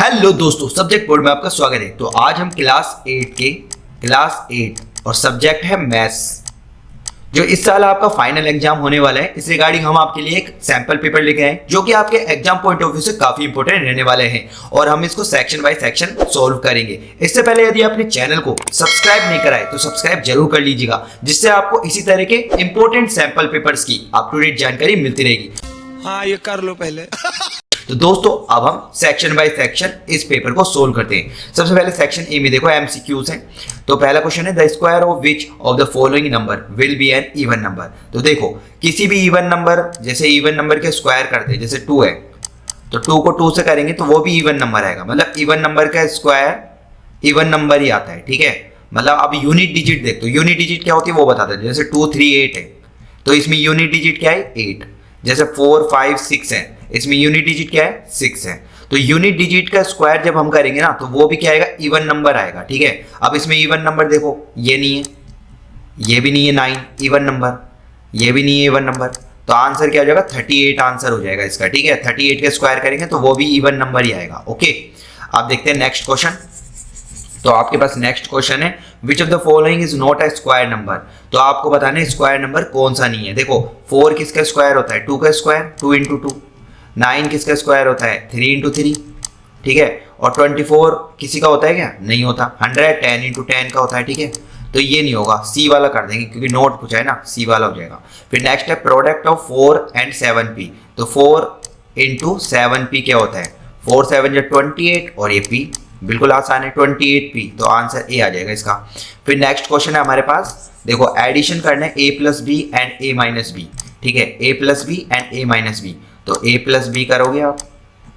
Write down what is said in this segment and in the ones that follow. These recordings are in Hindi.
हेलो दोस्तों, सब्जेक्ट बोर्ड में आपका स्वागत है। तो आज हम क्लास 8 और सब्जेक्ट है मैथ्स, जो इस साल आपका फाइनल एग्जाम होने वाला है। इस रिगार्डिंग हम आपके लिए एक सैंपल पेपर लेके आए जो कि आपके एग्जाम पॉइंट ऑफ व्यू से काफी इंपॉर्टेंट रहने वाले हैं और हम इसको सेक्शन बाय सेक्शन सॉल्व करेंगे। इससे पहले यदि आपने चैनल को सब्सक्राइब नहीं करा है तो सब्सक्राइब जरूर कर लीजिएगा, जिससे आपको इसी तरह के इंपॉर्टेंट सैंपल पेपर्स की अप टू डेट जानकारी मिलती रहेगी। हाँ, ये कर लो पहले। तो दोस्तों, अब हम सेक्शन बाय सेक्शन इस पेपर को सोल्व करते हैं। सबसे पहले सेक्शन ए में देखो एमसीक्यूज हैं। तो पहला क्वेश्चन है the square of which of the following number will be an even number. तो देखो, किसी भी इवन नंबर, जैसे इवन नंबर के स्क्वायर करते हैं, जैसे 2 है तो 2 को 2 से करेंगे तो वो भी इवन नंबर आएगा। मतलब इवन नंबर का स्क्वायर इवन नंबर ही आता है, ठीक है। मतलब अब यूनिट डिजिट देख, तो यूनिट डिजिट क्या होती है वो बताते हैं। जैसे 2 3 8 है तो इसमें यूनिट डिजिट क्या है 8। जैसे 4 5 6 है, इसमें यूनिट डिजिट क्या है 6 है। तो यूनिट डिजिट का स्क्वायर जब हम करेंगे ना तो वो भी क्या आएगा, इवन नंबर आएगा, ठीक है। अब इसमें इवन नंबर देखो, ये नहीं है, ये भी नहीं है 9 इवन नंबर, ये भी नहीं है इवन नंबर। तो आंसर क्या हो जाएगा 38 आंसर हो जाएगा इसका, ठीक है। 38 का स्क्वायर करेंगे तो वो भी इवन नंबर ही आएगा। ओके, अब देखते हैं नेक्स्ट क्वेश्चन। तो आपके पास नेक्स्ट क्वेश्चन है विच of the following is not a square number. तो आपको बताना है स्क्वायर नंबर कौन सा नहीं है। देखो 4 किसका स्क्वायर होता है, 2 का स्क्वायर 2 इंटू 2। 9 किसका स्क्वायर होता है 3 इंटू 3, ठीक है। और 24 किसी का होता है क्या, नहीं होता। 100 10 इंटू 10 का होता है, ठीक है। तो ये नहीं होगा, सी वाला कर देंगे क्योंकि नोट पूछा है ना, सी वाला हो जाएगा। फिर नेक्स्ट है प्रोडक्ट ऑफ 4 एंड 7p। तो 4 इंटू 7p क्या होता है, 4 7 जो 28 और ये p, बिल्कुल आसान है 28p। तो आंसर ए आ जाएगा इसका। फिर नेक्स्ट क्वेश्चन है हमारे पास, देखो एडिशन करना है a plus B and a minus B, ठीक है। a plus B and a minus B, तो a प्लस बी करोगे आप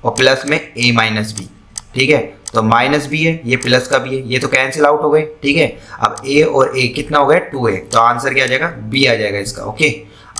और प्लस में a माइनस बी, ठीक है। तो माइनस बी है, ये प्लस का भी है, ये तो कैंसिल आउट हो गए, ठीक है। अब a और a कितना हो गया 2a, तो आंसर क्या आ जाएगा बी आ जाएगा इसका। ओके,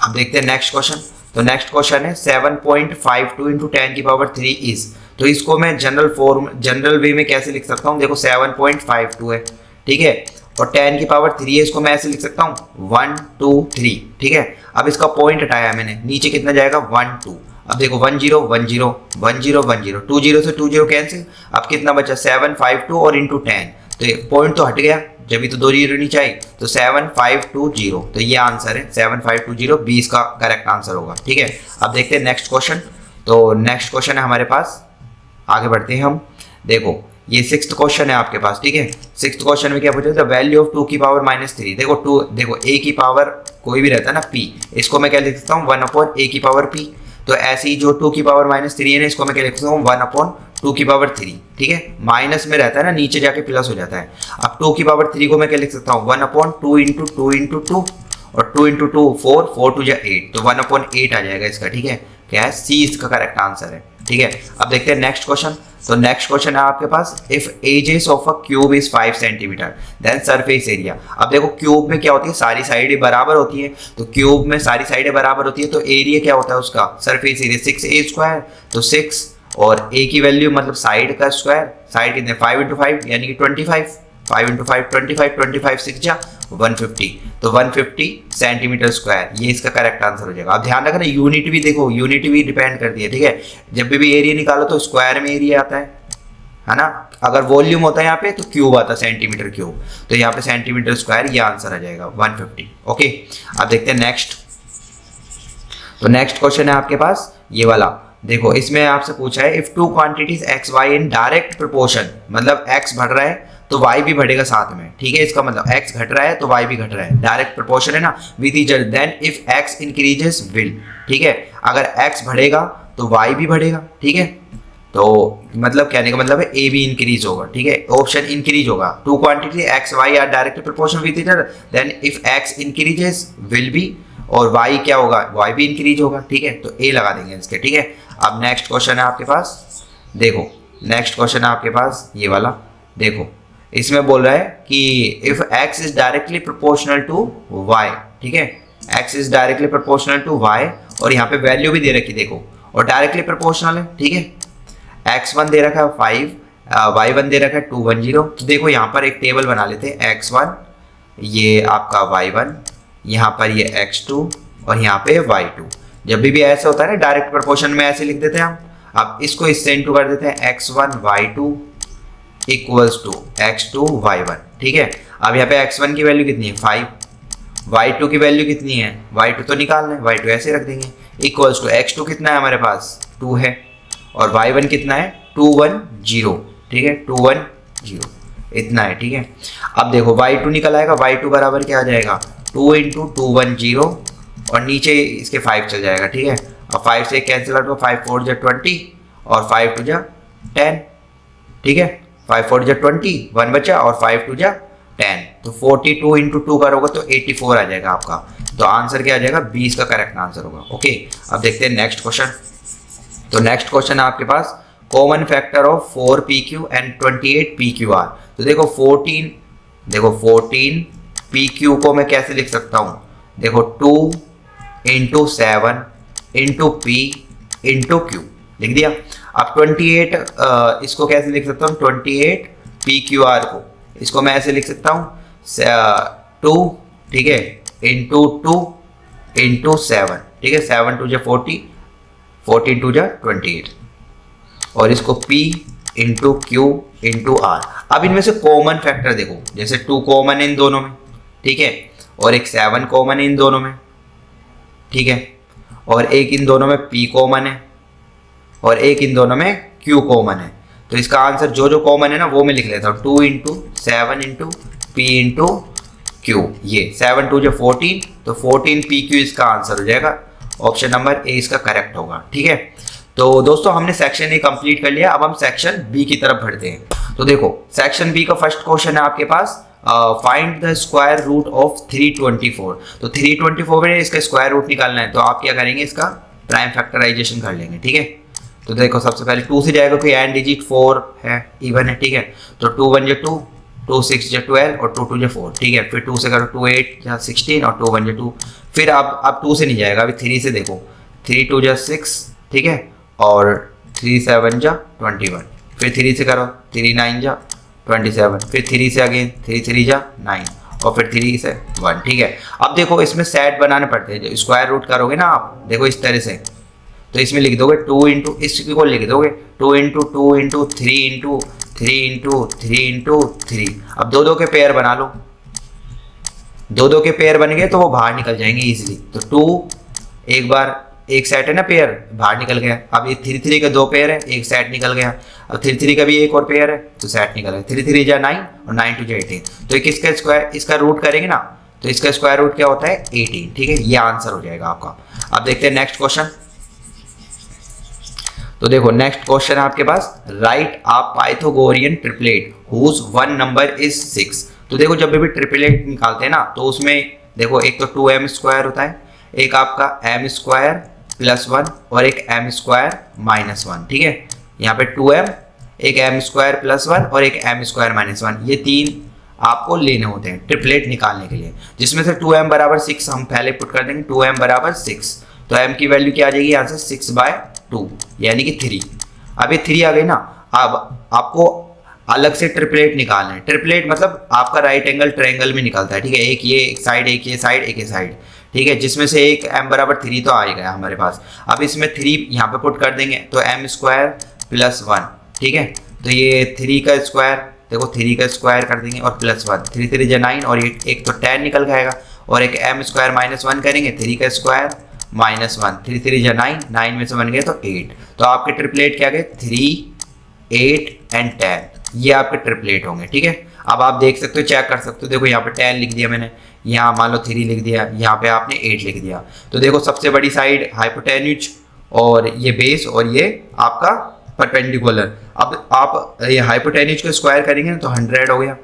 अब देखते हैं नेक्स्ट क्वेश्चन। तो नेक्स्ट क्वेश्चन है 7.52 इंटू 10 की पावर 3 इज। तो इसको मैं जनरल वे में कैसे लिख सकता हूँ, देखो 7.52 है, ठीक है, और 10 की पावर 3 है, इसको मैं ऐसे लिख सकता हूँ 1 2 3, ठीक है। अब इसका पॉइंट हटाया मैंने, नीचे कितना जाएगा 1 2। अब देखो 1 0 1 0 1 0 1 0, 2 0 से 2 0 कैंसिल। अब कितना बचा 752 और इंटू 10, तो पॉइंट तो हट गया, जब भी तो 2 जीरो नहीं चाहिए। तो 7520, तो ये आंसर है 7520, 20 का करेक्ट आंसर होगा, ठीक है। अब देखते हैं नेक्स्ट क्वेश्चन। तो नेक्स्ट क्वेश्चन है हमारे पास, आगे बढ़ते हैं हम। देखो ये 6th क्वेश्चन है आपके पास, ठीक है। 6th क्वेश्चन में क्या पूछा था, वैल्यू ऑफ 2 की पावर -3। देखो 2, देखो a की पावर कोई भी रहता है ना p, इसको मैं क्या लिख सकता हूँ 1/a की पावर p। तो ऐसे ही जो 2 की पावर -3 है ना, इसको मैं क्या लिख सकता हूँ 1/2 की पावर 3, ठीक है। माइनस में रहता है ना, नीचे जाके प्लस हो जाता है। अब 2 की पावर 3 को मैं क्या लिख सकता हूँ 1/2 इंटू 2 इंटू 2, और 2 इंटू 2 4 4 2 8, तो 1/8 आ जाएगा इसका, ठीक है। क्या है सी इसका करेक्ट आंसर है, ठीक है। अब देखते हैं नेक्स्ट क्वेश्चन। तो नेक्स्ट क्वेश्चन है आपके पास, if edges of a cube is 5 centimetre then surface area. अब देखो क्यूब में क्या होती है, सारी साइडें बराबर होती है। तो क्यूब में सारी साइडें बराबर होती है तो एरिया क्या होता है उसका, सरफेस एरिया 6a²। तो 6 और a की वैल्यू मतलब साइड का स्क्वायर, साइड कितने 5 इंटू 5 यानी कि 25, 5 इंटू 5 25, 25 6 जा 150, तो 150 सेंटीमीटर स्क्वायर, ये इसका करेक्ट आंसर हो जाएगा। अब ध्यान रखना यूनिट भी देखो, यूनिट भी डिपेंड करती है, ठीक है। जब भी एरिया निकालो तो स्क्वायर में एरिया आता है ना। अगर वॉल्यूम होता है यहाँ पे तो क्यूब आता है, सेंटीमीटर क्यूब, तो यहाँ पे सेंटीमीटर स्क्वायर, ये आंसर आ जाएगा 150। ओके, अब देखते हैं नेक्स्ट। तो नेक्स्ट क्वेश्चन है आपके पास ये वाला, देखो इसमें आपसे पूछा है if 2 quantities X Y in direct proportion, मतलब एक्स बढ़ रहा है तो y भी बढ़ेगा साथ में, ठीक है। इसका मतलब x घट रहा है तो y भी घट रहा है, डायरेक्ट प्रोपोर्शन है ना with each other. Then if x increases will, ठीक है, अगर x बढ़ेगा तो y भी बढ़ेगा, ठीक है। तो मतलब कहने का मतलब है a भी इंक्रीज होगा, ठीक है, ऑप्शन इंक्रीज होगा। 2 quantity x y are direct proportion with each other, then if x increases will be, और y क्या होगा, y भी इंक्रीज होगा, ठीक है। तो a लगा देंगे इसके, ठीक है। अब नेक्स्ट क्वेश्चन है आपके पास, देखो नेक्स्ट क्वेश्चन है आपके पास ये वाला। देखो इसमें बोल रहा है कि if x is directly proportional to y, ठीक है, x is directly proportional to y, और यहाँ पे वैल्यू भी दे रखी देखो, और डायरेक्टली प्रोपोर्शनल है, ठीक है। x1 दे रखा है 5, y1 दे रखा है 210। तो देखो यहाँ पर एक टेबल बना लेते हैं, x1 ये आपका y1, यहाँ पर ये x2 और यहाँ पे y2। जब भी ऐसे होता है ना डायरेक्ट प्रोपोर्शन में ऐसे लिख देते हैं हम। अब इसको इससे इंटू कर देते हैं, x1 y2 equals to x2 y1, ठीक है। अब यहाँ पे x1 की वैल्यू कितनी है 5, y2 की वैल्यू कितनी है, y2 तो निकालना है, y2 ऐसे रख देंगे, इक्वल्स टू x2 कितना है हमारे पास 2 है, और y1 कितना है 210, ठीक है 210 इतना है, ठीक है। अब देखो y2 निकल आएगा, y2 बराबर क्या आ जाएगा 2 इंटू 210 और नीचे इसके 5 चल जाएगा, ठीक है। अब 5 से कैंसिल आउट, 5 4 जा 20 और 5 2 जा 10, ठीक है। 5 4 जा 20, 1 बचा और 5 2 जा 10, तो 42 इंटू 2 करोगे तो 84 आ जाएगा आपका। तो आंसर क्या आ जाएगा 20 का करेक्ट आंसर होगा। ओके, अब देखते हैं नेक्स्ट क्वेश्चन। तो नेक्स्ट क्वेश्चन है आपके पास common factor of 4 PQ and 28 PQR। तो देखो 14 PQ को मैं कैसे लिख सकता हूँ, देखो 2 into 7 into P into Q लिख दिया। अब 28 इसको कैसे लिख सकता हूँ, 28 PQR को इसको मैं ऐसे लिख सकता हूँ 2, ठीक है, इंटू 2 इंटू 7, ठीक है, 7 2 जा 40, 14 2 जा 28, और इसको P into Q into R। अब इनमें से कॉमन फैक्टर देखो, जैसे 2 कॉमन है इन दोनों में, ठीक है, और एक 7 कॉमन है इन दोनों में, ठीक है, और एक इन दोनों में P कॉमन है, और एक इन दोनों में Q कॉमन है। तो इसका आंसर जो जो कॉमन है ना वो मैं लिख लेता हूँ, 2 into 7 into P into Q, ये 7 2 जो 14, तो 14 PQ इसका आंसर हो जाएगा। ऑप्शन नंबर ए इसका करेक्ट होगा, ठीक है। तो दोस्तों हमने सेक्शन ए कंप्लीट कर लिया, अब हम सेक्शन बी की तरफ बढ़ते हैं। तो देखो सेक्शन बी का फर्स्ट क्वेश्चन है आपके पास, find the square root of 324। तो 324 में इसका स्क्वायर रूट निकालना है, तो आप क्या करेंगे, इसका प्राइम फैक्टराइजेशन कर लेंगे, ठीक है। तो देखो सबसे पहले 2 से जाएगा, कोई एंड डिजिट 4 है, इवन है, ठीक है, तो 2 1 जा 2, 2 6 जा 12 और 2 2 जा 4, ठीक है। फिर 2 से करो 2 8 जा 16 और 2 1 जा 2। फिर अब 2 से नहीं जाएगा, अभी 3 से देखो, 3 2 जा 6, ठीक है, और 3 7 जा 21। फिर 3 से करो, 3 9 जा 27, फिर 3 से अगेन 3 3 जा 9 और फिर 3 से 1, ठीक है। अब देखो इसमें सेट बनाने पड़ते हैं, जो स्क्वायर रूट करोगे ना आप, देखो इस तरह से, तो इसमें लिख दोगे 2 इंटू, इसको लिख दोगे 2 into 2 into 3 into 3 into 3 into 3। अब 2 2 के पेयर बना लो, 2 2 के पेयर बन गए तो वो बाहर निकल जाएंगे इजीली। तो 2 एक बार, एक सेट है ना पेयर, बाहर निकल गया। अब ये 3 3 का 2 पेयर है, एक सेट निकल गया। अब 3 3 का भी एक और पेयर है, तो सेट निकल गया। 3 3 जा 9 और 9 2 जा 18। तो किसका स्क्वायर, इसका रूट करेंगे ना, तो इसका स्क्वायर रूट क्या होता है 18, ठीक है, ये आंसर हो जाएगा आपका। अब देखते हैं नेक्स्ट क्वेश्चन। तो देखो नेक्स्ट क्वेश्चन है आपके पास, write a Pythagorean triplet whose one number is 6। तो देखो जब भी ट्रिपलेट निकालते हैं ना, तो उसमें देखो एक तो 2m स्क्वायर होता है, एक आपका m स्क्वायर प्लस 1 और एक m स्क्वायर माइनस 1, ठीक है। यहाँ पे 2m, एक m स्क्वायर प्लस 1 और एक m स्क्वायर माइनस 1, ये 3 आपको लेने होते हैं ट्रिपलेट निकालने के लिए, जिसमें से 2m बराबर 6 हम पहले पुट कर देंगे, 2m बराबर 6। तो m की वैल्यू क्या आ जाएगी यहाँ से 6/2 यानी कि 3। अब ये 3 आ गई ना, अब आपको अलग से ट्रिपलेट निकालना है। ट्रिपलेट मतलब आपका राइट एंगल ट्रायंगल में निकलता है, ठीक है, एक ये एक साइड, एक ये साइड, एक ये साइड, ठीक है, जिसमें से एक m बराबर 3 तो आ ही गया हमारे पास। अब इसमें 3 यहाँ पे पुट कर देंगे, तो m स्क्वायर प्लस 1, ठीक है, तो ये 3 का स्क्वायर, देखो 3 का स्क्वायर कर देंगे और प्लस 1, 3 3 जा 9 और एक तो 10 निकल जाएगा, और एक m स्क्वायर माइनस 1 करेंगे, 3 का स्क्वायर माइनस 1, 3 3 जा 9, 9 में से बन गए तो 8। तो आपके ट्रिपलेट क्या गए 3 8 एंड 10, ये आपके ट्रिपलेट होंगे, ठीक है। अब आप देख सकते हो, चेक कर सकते हो, देखो यहाँ पे 10 लिख दिया मैंने, यहाँ मान लो 3 लिख दिया, यहाँ पे आपने 8 लिख दिया। तो देखो सबसे बड़ी साइड हाइपोटेन्यूज और ये बेस और ये आपका परपेंडिकुलर। अब आप ये हाइपोटेन्यूज का स्क्वायर करेंगे तो 100 हो गया,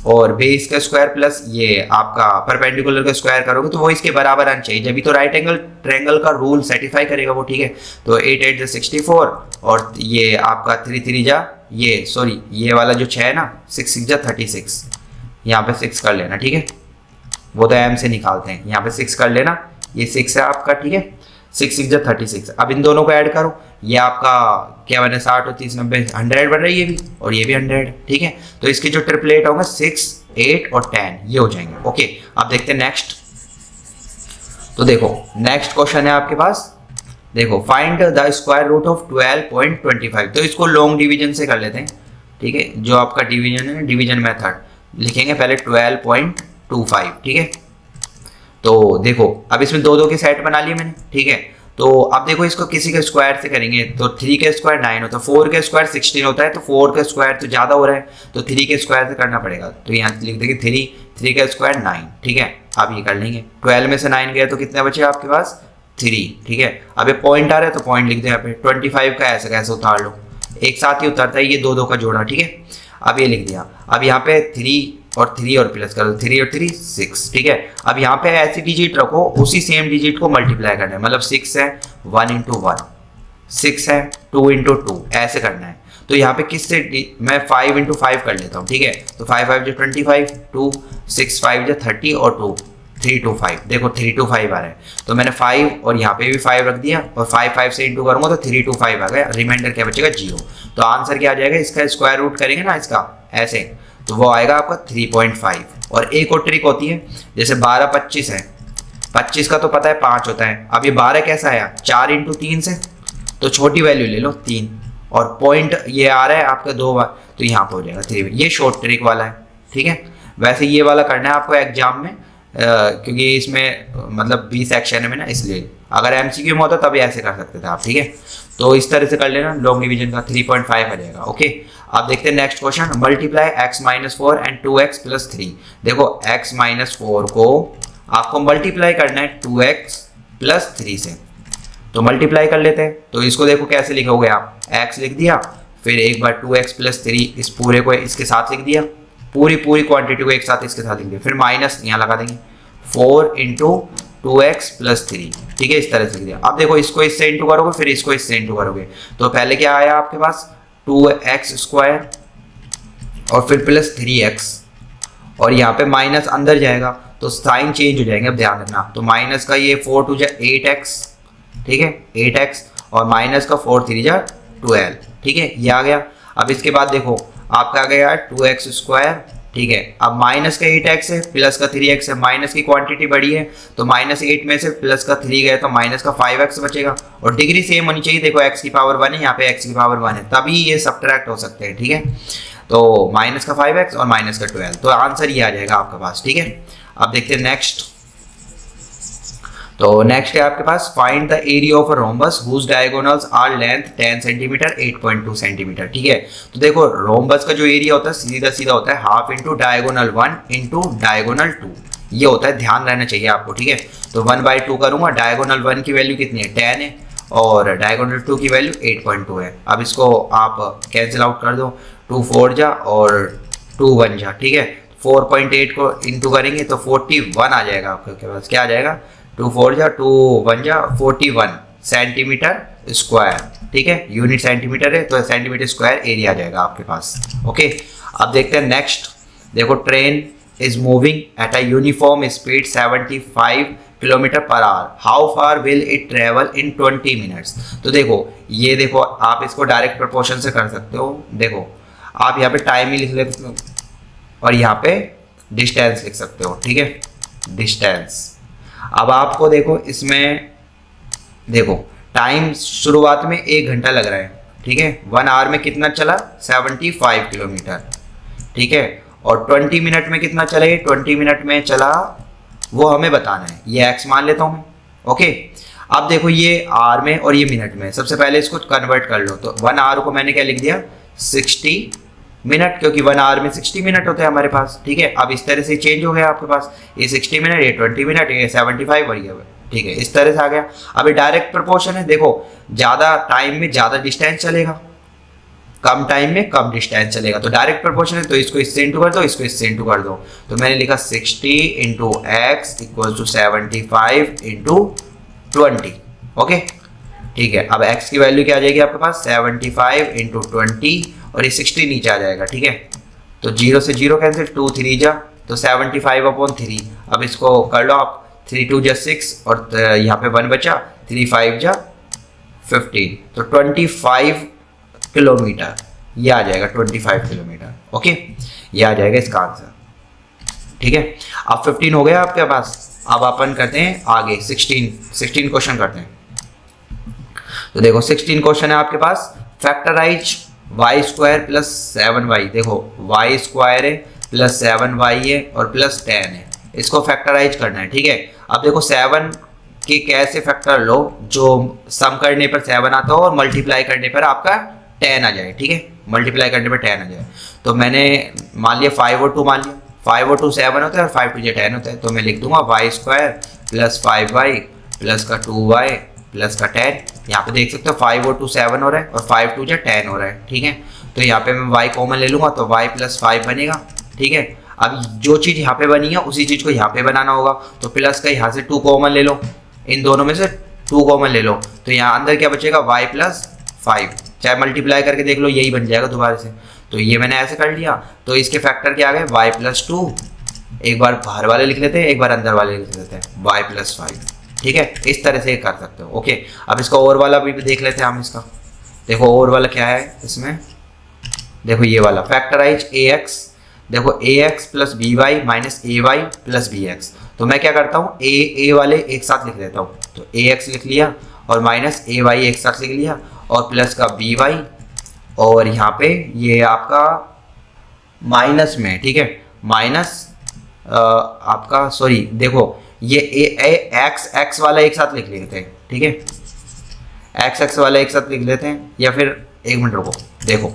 और बेस का स्क्वायर प्लस ये आपका परपेंडिकुलर का स्क्वायर करोगे तो वो इसके बराबर आना चाहिए, जब भी तो राइट एंगल ट्रायंगल का रूल सेटिफाई करेगा वो, ठीक है। तो 8 8 जा 64 और ये आपका 3 3 जा ये सॉरी ये वाला जो 6 है ना 6 6 जा 36, यहाँ पे 6 कर लेना, ठीक है, वो तो m से निकालते हैं, यहाँ पे 6 कर लेना, ये 6 है आपका, ठीक है, 6 6 जा 36। अब इन दोनों को ऐड करो, ये आपका क्या बने 60 और 30 90 100 बन रही है ये भी, और ये भी 100, ठीक है। तो इसके जो ट्रिपलेट होगा 6 8 और 10 ये हो जाएंगे। ओके, अब देखते हैं नेक्स्ट। तो देखो नेक्स्ट क्वेश्चन है आपके पास, देखो find the square root of 12.25, तो इसको लॉन्ग डिवीजन से कर लेते हैं, ठीक है। जो आपका डिवीजन है, डिवीजन मेथड लिखेंगे पहले 12.25, ठीक है। तो देखो अब इसमें दो दो के सेट बना लिए मैंने, ठीक है। तो अब देखो इसको किसी के स्क्वायर से करेंगे तो 3 के स्क्वायर 9 होता है, 4 के स्क्वायर 16 होता है, तो 4 का स्क्वायर तो ज़्यादा हो रहा है, तो 3 के स्क्वायर से करना पड़ेगा। तो यहाँ लिख देंगे 3 का स्क्वायर 9, ठीक है। अब ये कर लेंगे, 12 में से 9 गया तो कितने बचे आपके पास 3, ठीक है। अब ये पॉइंट आ रहा है तो पॉइंट लिख दो यहाँ पे, 25 का ऐसे कैसे उतार लो, एक साथ ही उतरता है, ये दो का जोड़ा, ठीक है। अब ये लिख दिया, अब यहाँ पे 3 और प्लस कर दो, 3 और 3 6, ठीक है। अब यहाँ पे ऐसी डिजिट रखो, उसी सेम डिजिट को मल्टीप्लाई करना है, मतलब 6 है 1 इंटू 1, 6 है 2 इंटू 2, ऐसे करना है। तो यहाँ पे किससे मैं 5 इंटू 5 कर लेता हूँ, ठीक है। तो 5 5 जो 25, 2 6 5 जो 30 और 2 3 2 5, देखो 3 2 5 आ रहा है, तो मैंने 5 और यहाँ पे भी 5 रख दिया और 5 5 से इंटू करूँगा तो 3 2 5 आ गया, रिमाइंडर क्या बचेगा 0। तो आंसर क्या आ जाएगा, इसका स्क्वायर रूट करेंगे ना इसका ऐसे, तो वो आएगा आपका 3.5। और एक और ट्रिक होती है, जैसे 12 25 है, 25 का तो पता है 5 होता है, अब ये 12 कैसा आया 4 इंटू 3 से, तो छोटी वैल्यू ले लो 3, और पॉइंट ये आ रहा है आपका 2 बार, तो यहाँ पर हो जाएगा 3। ये शॉर्ट ट्रिक वाला है, ठीक है। वैसे ये वाला करना है आपको एग्जाम में, क्योंकि इसमें मतलब 20 सेक्शन में ना, इसलिए अगर एमसीक्यू में होता तभी ऐसे कर सकते थे आप, ठीक है। तो इस तरह से कर लेना, लॉन्ग डिवीजन का 3.5 आ जाएगा, ओके। अब देखते हैं next question, multiply x-4 and 2x + 3। देखो x-4 को आपको मल्टीप्लाई करना है 2x + 3 से, तो मल्टीप्लाई कर लेते हैं। तो इसको देखो कैसे लिखोगे आप, x लिख दिया, फिर एक बार 2x + 3 इस पूरे को इसके साथ लिख दिया, पूरी क्वांटिटी को एक साथ इसके साथ लिख दिया, फिर माइनस यहाँ लगा देंगे 4 इंटू 2x + 3, ठीक है, इस तरह से लिख दिया। अब देखो इसको इससे इंटू करोगे, फिर इसको इससे इंटू करोगे, तो पहले क्या आया आपके पास 2x² और फिर प्लस 3x, और यहाँ पे माइनस अंदर जाएगा तो साइन चेंज हो जाएंगे, अब ध्यान रखना। तो माइनस का ये 4 2 जा 8x, ठीक है 8x, और माइनस का 4 3 जा 12, ठीक है, ये आ गया। अब इसके बाद देखो आपका आ गया 2x², ठीक है। अब माइनस का 8x है, प्लस का 3x है, माइनस की क्वांटिटी बड़ी है, तो -8 में से प्लस का 3 गया तो माइनस का 5x बचेगा, और डिग्री सेम होनी चाहिए। देखो x की पावर 1 है, यहाँ पे x की पावर 1 है, तभी ये सब्ट्रैक्ट हो सकते हैं, ठीक है। तो माइनस का 5x और माइनस का 12, तो आंसर ये आ जाएगा आपके पास, ठीक है। अब देखते हैं नेक्स्ट। तो नेक्स्ट है आपके पास, find the area of a rhombus whose diagonals are length 10 centimetre 8.2 centimetre, ठीक है। तो देखो रोम्बस का जो एरिया होता है सीधा सीधा होता है half into diagonal 1 into diagonal 2, ये होता है, ध्यान रहना चाहिए आपको, ठीक है। तो 1/2 करूंगा, डायगोनल 1 की वैल्यू कितनी है 10 है, और डायगोनल 2 की वैल्यू 8.2 है। अब इसको आप कैंसिल आउट कर दो, 2 4 जा और 2 1 जा, ठीक है। 4.8 को इंटू करेंगे तो 41 आ जाएगा आपके पास, क्या आ जाएगा 2 4 जा 2 1 जा 41 सेंटीमीटर स्क्वायर, ठीक है। यूनिट सेंटीमीटर है तो सेंटीमीटर स्क्वायर एरिया आ जाएगा आपके पास, ओके। अब देखते हैं नेक्स्ट। देखो train is moving at a uniform speed 75 kilometre per hour, how far will it travel in 20 minutes. तो देखो ये देखो आप इसको डायरेक्ट प्रोपोर्शन से कर सकते हो। देखो आप यहाँ पे टाइम ही लिख लेते हो और यहाँ पे डिस्टेंस लिख सकते हो, ठीक है, डिस्टेंस। अब आपको देखो इसमें देखो टाइम शुरुआत में 1 घंटा लग रहा है, ठीक है। 1 आवर में कितना चला 75 किलोमीटर, ठीक है। और 20 मिनट में कितना चला, 20 मिनट में चला वो हमें बताना है, ये x मान लेता हूँ मैं, ओके। अब देखो ये आवर में और ये मिनट में, सबसे पहले इसको कन्वर्ट कर लो। तो 1 आवर को मैंने क्या लिख दिया 60 मिनट, क्योंकि 1 आवर में 60 मिनट होते हैं हमारे पास, ठीक है। अब इस तरह से चेंज हो गया आपके पास, ये 60 मिनट, ये 20 मिनट, ये 75 और ये, ठीक है, इस तरह से आ गया। अब ये डायरेक्ट प्रोपोर्शन है, देखो ज़्यादा टाइम में ज़्यादा डिस्टेंस चलेगा, कम टाइम में कम डिस्टेंस चलेगा, तो डायरेक्ट प्रोपोर्शन है, तो इसको इससे इंटू कर दो, इसको इससे इंटू कर दो। तो मैंने लिखा 60 into x equal to 75 into 20, okay, ठीक है। अब x की वैल्यू क्या आ जाएगी आपके पास 75 इंटू 20, और ये 60 नीचे आ जाएगा, ठीक है। तो 0 से 0 कैंसिल, 2 3 जा तो 75/3। अब इसको कर लो आप, 3 2 जा 6 और यहाँ पे 1 बचा, 3 5 जा 15, तो 25 किलोमीटर ये आ जाएगा, 25 किलोमीटर, ओके, ये आ जाएगा इसका आंसर, ठीक है। अब 15 हो गया आपके पास। अब अपन करते हैं आगे 16 क्वेश्चन करते हैं। तो देखो 16 क्वेश्चन है आपके पास, factorise y square plus 7y, देखो वाई स्क्वायर है प्लस 7y है और प्लस 10 है, इसको फैक्टराइज करना है। ठीक है, अब देखो 7 के कैसे फैक्टर लो जो सम करने पर 7 आता हो और मल्टीप्लाई करने पर आपका 10 आ जाए। ठीक है, मल्टीप्लाई करने पर 10 आ जाए। तो मैंने मान लिया 5 और 2 मान लिया, 5 और 2 7 होता है और 5 2 10 होता है। तो मैं लिख दूंगा Y square plus 5y plus का 2y प्लस का 10। यहाँ पे देख सकते हो 5 और 2 7 हो रहा है और 5 2 10 हो रहा है। ठीक है, तो यहाँ पे मैं y कॉमन ले लूँगा तो y प्लस 5 बनेगा। ठीक है, अब जो चीज़ यहाँ पे बनी है उसी चीज़ को यहाँ पे बनाना होगा। तो प्लस का यहाँ से 2 कॉमन ले लो, इन दोनों में से 2 कॉमन ले लो, तो यहाँ अंदर क्या बचेगा y प्लस 5, चाहे मल्टीप्लाई करके देख लो यही बन जाएगा दोबारा से। तो ये मैंने ऐसे कर लिया। तो इसके फैक्टर क्या आ गए y प्लस 2, एक बार बाहर वाले लिख लेते हैं एक बार अंदर वाले लिख लेते हैं y प्लस 5। ठीक है, इस तरह से कर सकते हो। ओके, अब इसका और वाला भी देख लेते हैं हम इसका। देखो और वाला क्या है इसमें, देखो ये वाला फैक्टराइज ax, देखो ax plus by minus ay plus bx। तो मैं क्या करता हूँ a वाले एक साथ लिख देता हूँ, तो ax लिख लिया और माइनस ay एक साथ लिख लिया और प्लस का by और यहाँ पे ये आपका माइनस में। ठीक है, माइनस आपका सॉरी देखो ये x वाला एक साथ लिख लेते हैं। ठीक है, x वाला एक साथ लिख लेते हैं, या फिर एक मिनट रुको, देखो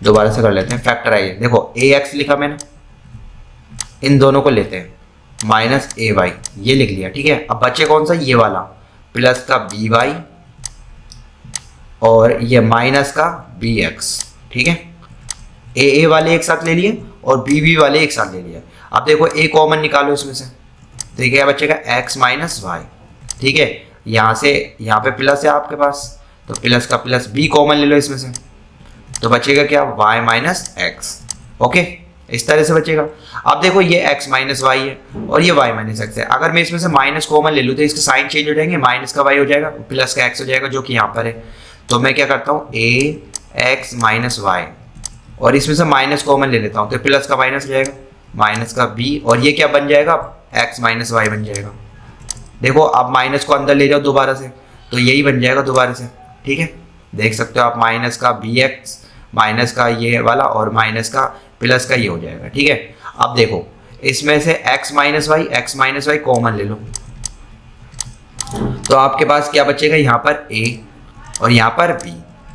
दोबारा से कर लेते हैं फैक्टराइज। देखो ax लिखा मैंने, इन दोनों को लेते हैं माइनस ay, ये लिख लिया। ठीक है, अब बचे कौन सा, ये वाला प्लस का by और ये माइनस का bx। ठीक है, a वाले एक साथ ले लिए और b वाले एक साथ ले लिए। अब देखो a कॉमन निकालो इसमें से, तो ये क्या बचेगा x माइनस वाई। ठीक है, यहाँ से यहाँ पे प्लस है आपके पास, तो प्लस का प्लस b कॉमन ले लो इसमें से, तो बचेगा क्या y माइनस एक्स। ओके, इस तरह से बचेगा। अब देखो ये x माइनस वाई है और ये y माइनस एक्स है। अगर मैं इसमें से माइनस कॉमन ले लूँ तो इसके साइन चेंज हो जाएंगे, माइनस का y हो जाएगा प्लस का x हो जाएगा जो कि यहाँ पर है। तो मैं क्या करता हूँ ax माइनस वाई और इसमें से माइनस कॉमन ले लेता हूँ, तो प्लस का माइनस हो जाएगा माइनस का b और ये क्या बन जाएगा x माइनस वाई बन जाएगा। देखो आप माइनस को अंदर ले जाओ दोबारा से, तो यही बन जाएगा दोबारा से। ठीक है, देख सकते हो आप माइनस का bx माइनस का ये वाला और माइनस का प्लस का ये हो जाएगा। ठीक है, अब देखो इसमें से x माइनस वाई कॉमन ले लो, तो आपके पास क्या बचेगा यहाँ पर a और यहाँ पर b,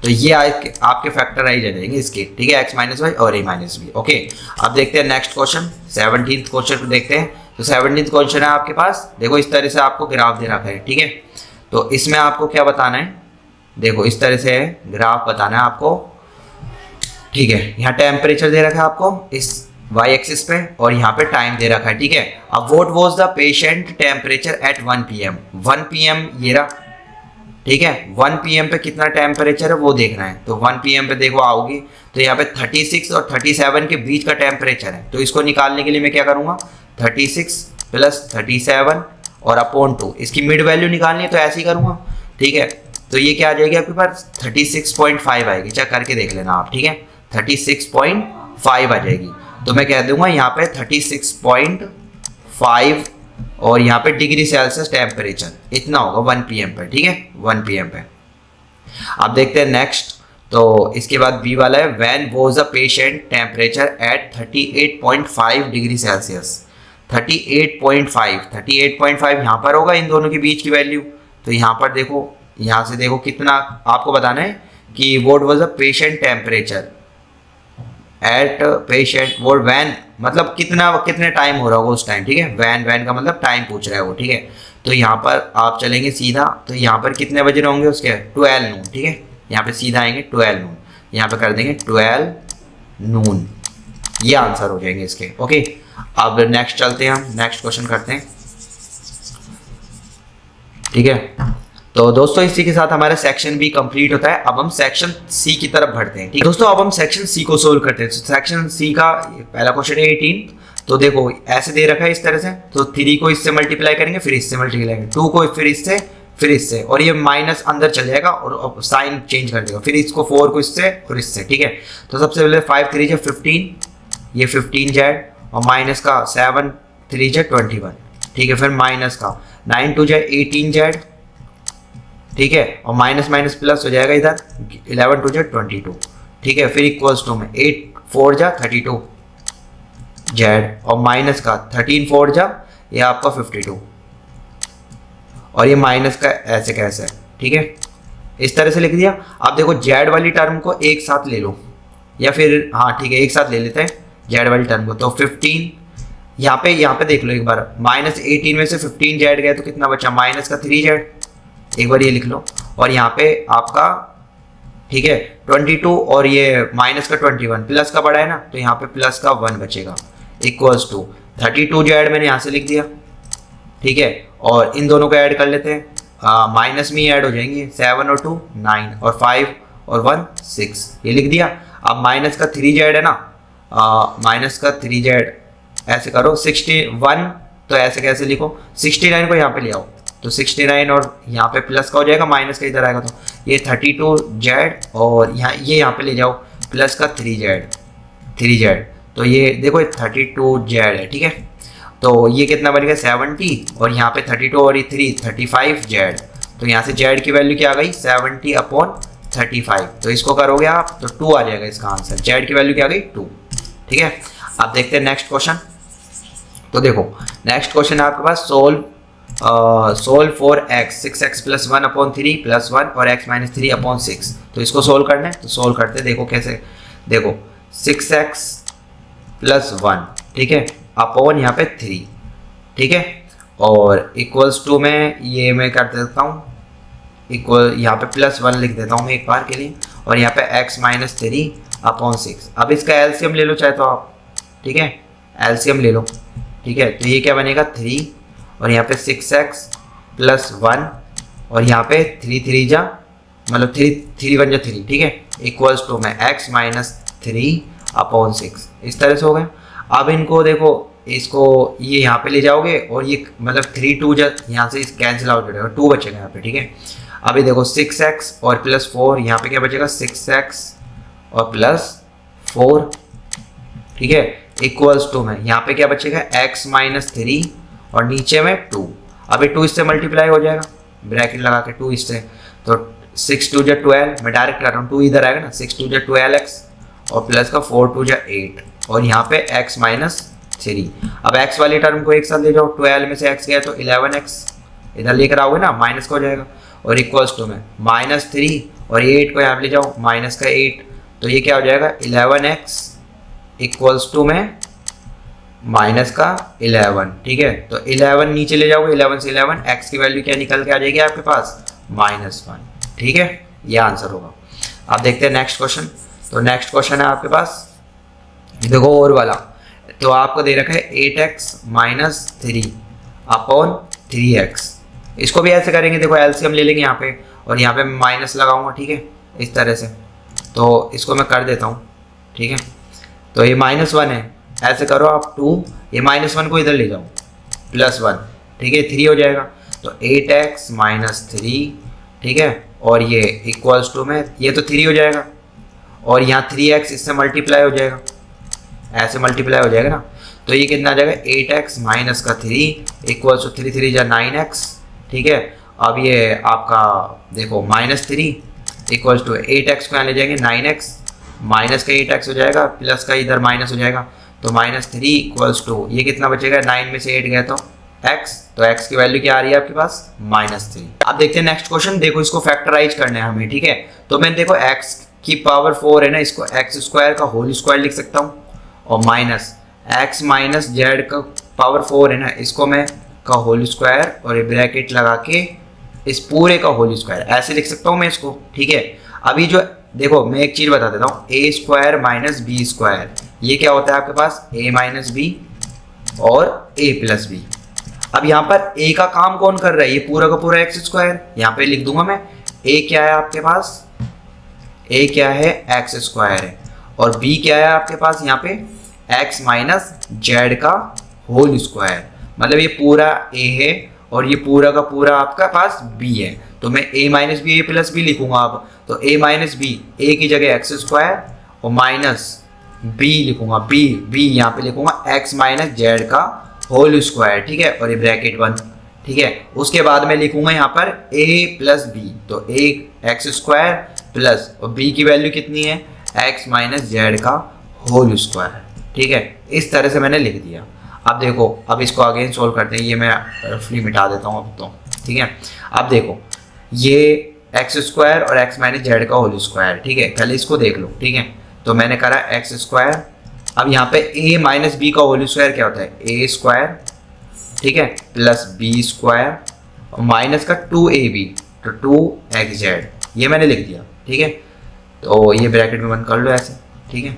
तो ये आपके फैक्टराइज आ जाएंगे इसके। ठीक है, x माइनस वाई और a माइनस बी। ओके, अब देखते हैं नेक्स्ट क्वेश्चन, 17th क्वेश्चन को देखते हैं। तो 17th क्वेश्चन है आपके पास, देखो इस तरह से आपको ग्राफ दे रखा है। ठीक है, तो इसमें आपको क्या बताना है, देखो इस तरह से ग्राफ बताना है आपको। ठीक है, यहाँ टेम्परेचर दे रखा है आपको इस y एक्सिस पे और यहाँ पे टाइम दे रखा है। ठीक है, अब what was the patient temperature at 1 PM, 1 PM ये रहा। ठीक है, 1 PM पे कितना टेम्परेचर है वो देखना है। तो 1 PM पे देखो आओगी तो यहाँ पे 36 और 37 के बीच का टेम्परेचर है। तो इसको निकालने के लिए मैं क्या करूँगा, 36 प्लस 37 और अपॉन 2, इसकी मिड वैल्यू निकालनी है तो ऐसे ही करूँगा। ठीक है, तो ये क्या आ जाएगी आपके पास 36.5 आएगी, चेक करके देख लेना आप। ठीक है, 36.5 आ जाएगी। तो मैं कह दूंगा यहाँ पे 36.5 और यहाँ पे डिग्री सेल्सियस टेम्परेचर इतना होगा 1 PM पे। ठीक है, 1 PM पे। अब देखते हैं नेक्स्ट, तो इसके बाद बी वाला है when was the patient temperature at 38.5 degree Celsius. 38.5 यहाँ पर होगा इन दोनों के बीच की वैल्यू। तो यहाँ पर देखो, यहाँ से देखो कितना आपको बताना है कि what was the patient temperature at patient वो वैन मतलब कितने टाइम हो रहा होगा उस टाइम। ठीक है, वैन का मतलब टाइम पूछ रहा है वो। ठीक है, तो यहाँ पर आप चलेंगे सीधा, तो यहाँ पर कितने बजे होंगे उसके 12 नून। ठीक है, यहाँ पे सीधा आएंगे 12 नून, यहाँ पे कर देंगे 12 नून, ये आंसर हो जाएंगे इसके। ओके, अब नेक्स्ट चलते हैं, हम नेक्स्ट क्वेश्चन करते हैं। ठीक है, तो दोस्तों इसी के साथ हमारा सेक्शन बी कंप्लीट होता है। अब हम सेक्शन सी की तरफ बढ़ते हैं। ठीक दोस्तों, अब हम सेक्शन सी को सोल्व करते हैं। तो सेक्शन सी का पहला क्वेश्चन है 18। तो देखो ऐसे दे रखा है इस तरह से, तो 3 को इससे मल्टीप्लाई करेंगे, फिर इससे मल्टीप्लाई करेंगे, 2 को फिर इससे, और ये माइनस अंदर चल जाएगा और साइन चेंज कर देगा, फिर इसको 4 को इससे और इससे। ठीक है, तो सबसे पहले 5 3 जा 15, ये 15 जेड और माइनस का 7 3 जा 21। ठीक है, फिर माइनस का 9 2 जा 18 जेड ठीक है, और माइनस माइनस प्लस हो जाएगा इधर, 11 टू जा 22, ठीक है, फिर इक्वल्स टू में 8 4 जा 32 जेड, और माइनस का 13 4 जा ये आपका 52, और ये माइनस का ऐसे कैसे, ठीक है, इस तरह से लिख दिया। अब देखो जेड वाली टर्म को एक साथ ले लो, या फिर हाँ ठीक है एक साथ ले लेते हैं जेड वाली टर्म को, तो 15 यहाँ पे देख लो एक बार, माइनस 18 में से 15 जेड गया तो कितना बचा, माइनस का 3 जेड, एक बार ये लिख लो, और यहाँ पे आपका ठीक है 22 और ये माइनस का 21, प्लस का बड़ा है ना तो यहाँ पे प्लस का 1 बचेगा, इक्वल्स टू 32 जेड मैंने यहाँ से लिख दिया, ठीक है, और इन दोनों को ऐड कर लेते हैं, माइनस में ही ऐड हो जाएंगे, 7 और 2 9 और 5 और 1 6, ये लिख दिया। अब माइनस का 3 जेड है ना, माइनस का 3 जेड ऐसे करो, 61 तो ऐसे कैसे लिखो, 69 को यहाँ पे ले आओ तो 69 और यहाँ पे प्लस का हो जाएगा, माइनस का इधर आएगा तो ये 32 जेड, और यहाँ पे ले जाओ प्लस का 3 जेड, तो ये देखो 32 जेड है, ठीक है, तो ये कितना बनेगा 70, और यहाँ पे 32 और ये 3 35 जेड, तो यहाँ से जेड की वैल्यू क्या आ गई 70/35, तो इसको करोगे आप तो 2 आ जाएगा इसका आंसर, जेड की वैल्यू क्या आ गई 2, ठीक है। अब देखते हैं नेक्स्ट क्वेश्चन, तो देखो नेक्स्ट क्वेश्चन है आपके पास सोल्व फॉर x 6x + 1/3 + 1 और x - 3/6, तो इसको सोल्व करना है, तो सोल्व करते हैं, देखो कैसे, देखो 6x + 1, ठीक है, अपॉन यहाँ पे 3, ठीक है, और इक्वल्स टू में ये मैं कर देता हूँ इक्वल, यहाँ पे +1 लिख देता हूँ मैं एक बार के लिए, और यहाँ पे x - 3/6, अब इसका एलसीएम ले लो चाहे तो आप, ठीक है, एलसीएम ले लो, ठीक है, तो ये क्या बनेगा 3, और यहाँ पे 6x + 1, और यहाँ पे 3 3 जा मतलब 3 1 जा 3, ठीक है, इक्वल्स टू में x - 3/6, इस तरह से हो गए। अब इनको देखो, इसको ये यहाँ पे ले जाओगे और ये मतलब 3 2 जा यहाँ से कैंसिल आउट हो जाएगा, 2 बचेगा यहाँ पे, ठीक है। अभी देखो 6x और +4, यहाँ पे क्या बचेगा 6x और +4, ठीक है, इक्वल्स टू में यहाँ पे क्या बचेगा x - 3 और नीचे में 2, अभी 2 इससे मल्टीप्लाई हो जाएगा, ब्रैकेट लगा के 2 इससे, तो 6 2 जा 12, मैं डायरेक्ट कर रहा हूँ, 2 इधर आएगा ना, 6 2 जा 12x और प्लस का 4 2 जा 8, और यहाँ पे x - 3, अब x वाली टर्म को एक साथ ले जाओ, 12 में से x गया तो 11x इधर लेकर आओगे ना, माइनस का हो जाएगा, और इक्वल्स टू में -3 और 8 को यहाँ पे ले जाओ, माइनस का 8, तो ये क्या हो जाएगा 11x इक्वल्स टू में माइनस का 11, ठीक है, तो 11 नीचे ले जाओगे, 11 से 11 x की वैल्यू क्या निकल के आ जाएगी आपके पास -1, ठीक है, ये आंसर होगा। अब देखते हैं नेक्स्ट क्वेश्चन, तो नेक्स्ट क्वेश्चन है आपके पास, देखो और वाला, तो आपको दे रखा है 8x - 3/3x, इसको भी ऐसे करेंगे, देखो एलसीएम ले लेंगे यहाँ पे, और यहाँ पे माइनस लगाऊंगा, ठीक है, इस तरह से, तो इसको मैं कर देता हूँ, ठीक है, तो ये -1 है, ऐसे करो आप 2, ये -1 को इधर ले जाओ, +1, ठीक है, 3 हो जाएगा, तो 8x - 3, ठीक है, और ये इक्वल्स टू में ये तो 3 हो जाएगा, और यहाँ 3x इससे मल्टीप्लाई हो जाएगा, ऐसे मल्टीप्लाई हो जाएगा ना, तो ये कितना आ जाएगा 8x - 3 इक्वल्स टू 3 3 जा 9x, ठीक है। अब ये आपका देखो -3 इक्वल्स टू 8x को यहाँ ले जाएंगे 9x, माइनस का 8x हो जाएगा, प्लस का इधर माइनस हो जाएगा, तो -3 इक्वल्स टू ये कितना बचेगा, 9 में से 8 गया तो x, तो x की वैल्यू क्या आ रही है आपके पास -3। अब देखते हैं नेक्स्ट क्वेश्चन, देखो इसको फैक्टराइज करना है हमें, ठीक है, तो मैं देखो x की पावर 4 है ना, इसको x² का होल स्क्वायर लिख सकता हूँ, और माइनस x - z का पावर 4 है ना, इसको मैं का होल स्क्वायर और ये ब्रैकेट लगा के इस पूरे का होल स्क्वायर ऐसे लिख सकता हूँ मैं इसको, ठीक है। अभी जो देखो मैं एक चीज़ बता देता हूँ, a² - b², ये क्या होता है आपके पास a - b और a + b। अब यहाँ पर a का काम कौन कर रहा है, ये पूरा का पूरा x², यहाँ पे लिख दूंगा मैं, a क्या है आपके पास, a क्या है x² है, और b क्या है आपके पास यहाँ पे x - z का होल स्क्वायर, मतलब ये पूरा a है और ये पूरा का पूरा आपका पास b है, तो मैं a - b a + b लिखूंगा अब, तो a - b a की जगह x² और माइनस b लिखूंगा, b यहाँ पे लिखूंगा x - z का होल स्क्वायर, ठीक है, और ये ब्रैकेट बंद, ठीक है। उसके बाद मैं लिखूंगा यहाँ पर a प्लस बी, तो एक एक्स स्क्वायर प्लस और b की वैल्यू कितनी है x माइनस जेड का होल स्क्वायर, ठीक है। इस तरह से मैंने लिख दिया। अब देखो, अब इसको अगेन सोल्व करते हैं, ये मैं रफली मिटा देता हूँ अब तो, ठीक है। अब देखो ये एक्स स्क्वायर और एक्स माइनस जेड का होल स्क्वायर, ठीक है। पहले इसको देख लो, ठीक है। तो मैंने करा एक्स स्क्वायर, अब यहाँ पे a माइनस बी का होल स्क्वायर क्या होता है a स्क्वायर, ठीक है, प्लस बी स्क्वायर और माइनस का 2ab, तो 2xz, ये मैंने लिख दिया, ठीक है। तो ये ब्रैकेट में बंद कर लो ऐसे, ठीक है।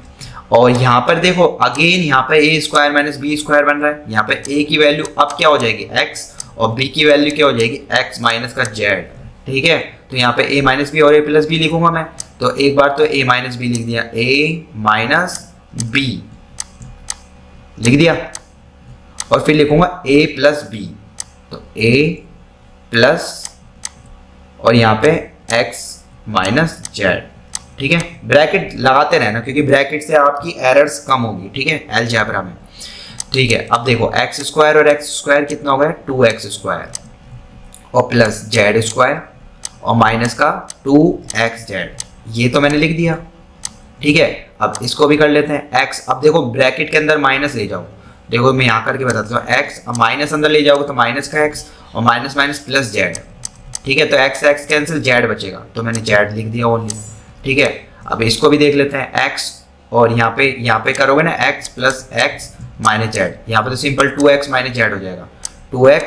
और यहाँ पर देखो अगेन यहाँ पे a square minus B square बन रहा है, यहाँ पे a की वैल्यू अब क्या हो जाएगी x और b की वैल्यू क्या हो जाएगी x माइनस का z, ठीक है। तो यहाँ पे a माइनस बी और a प्लस बी लिखूंगा मैं, तो एक बार तो a माइनस बी लिख दिया, a माइनस बी लिख दिया, और फिर लिखूंगा a प्लस बी, तो a प्लस और यहाँ पे x माइनस जेड, ठीक है। ब्रैकेट लगाते रहना क्योंकि ब्रैकेट से आपकी एरर्स कम होगी, ठीक है, अलजेब्रा में, ठीक है। अब देखो एक्स स्क्वायर और एक्स स्क्वायर कितना हो गया 2x स्क्वायर और प्लस जेड स्क्वायर और माइनस का 2xz, ये तो मैंने लिख दिया, ठीक है। अब इसको भी कर लेते हैं x, अब देखो ब्रैकेट के अंदर माइनस ले जाओ, देखो मैं यहाँ करके बताता हूँ, x अब माइनस अंदर ले जाओगे तो माइनस का x और माइनस माइनस प्लस जेड, ठीक है। तो x x कैंसिल, जेड बचेगा, तो मैंने जेड लिख दिया ओनली, ठीक है। अब इसको भी देख लेते हैं x, और यहाँ पे करोगे ना x plus x minus Z, यहाँ पे तो सिंपल 2x माइनस जेड हो जाएगा, 2x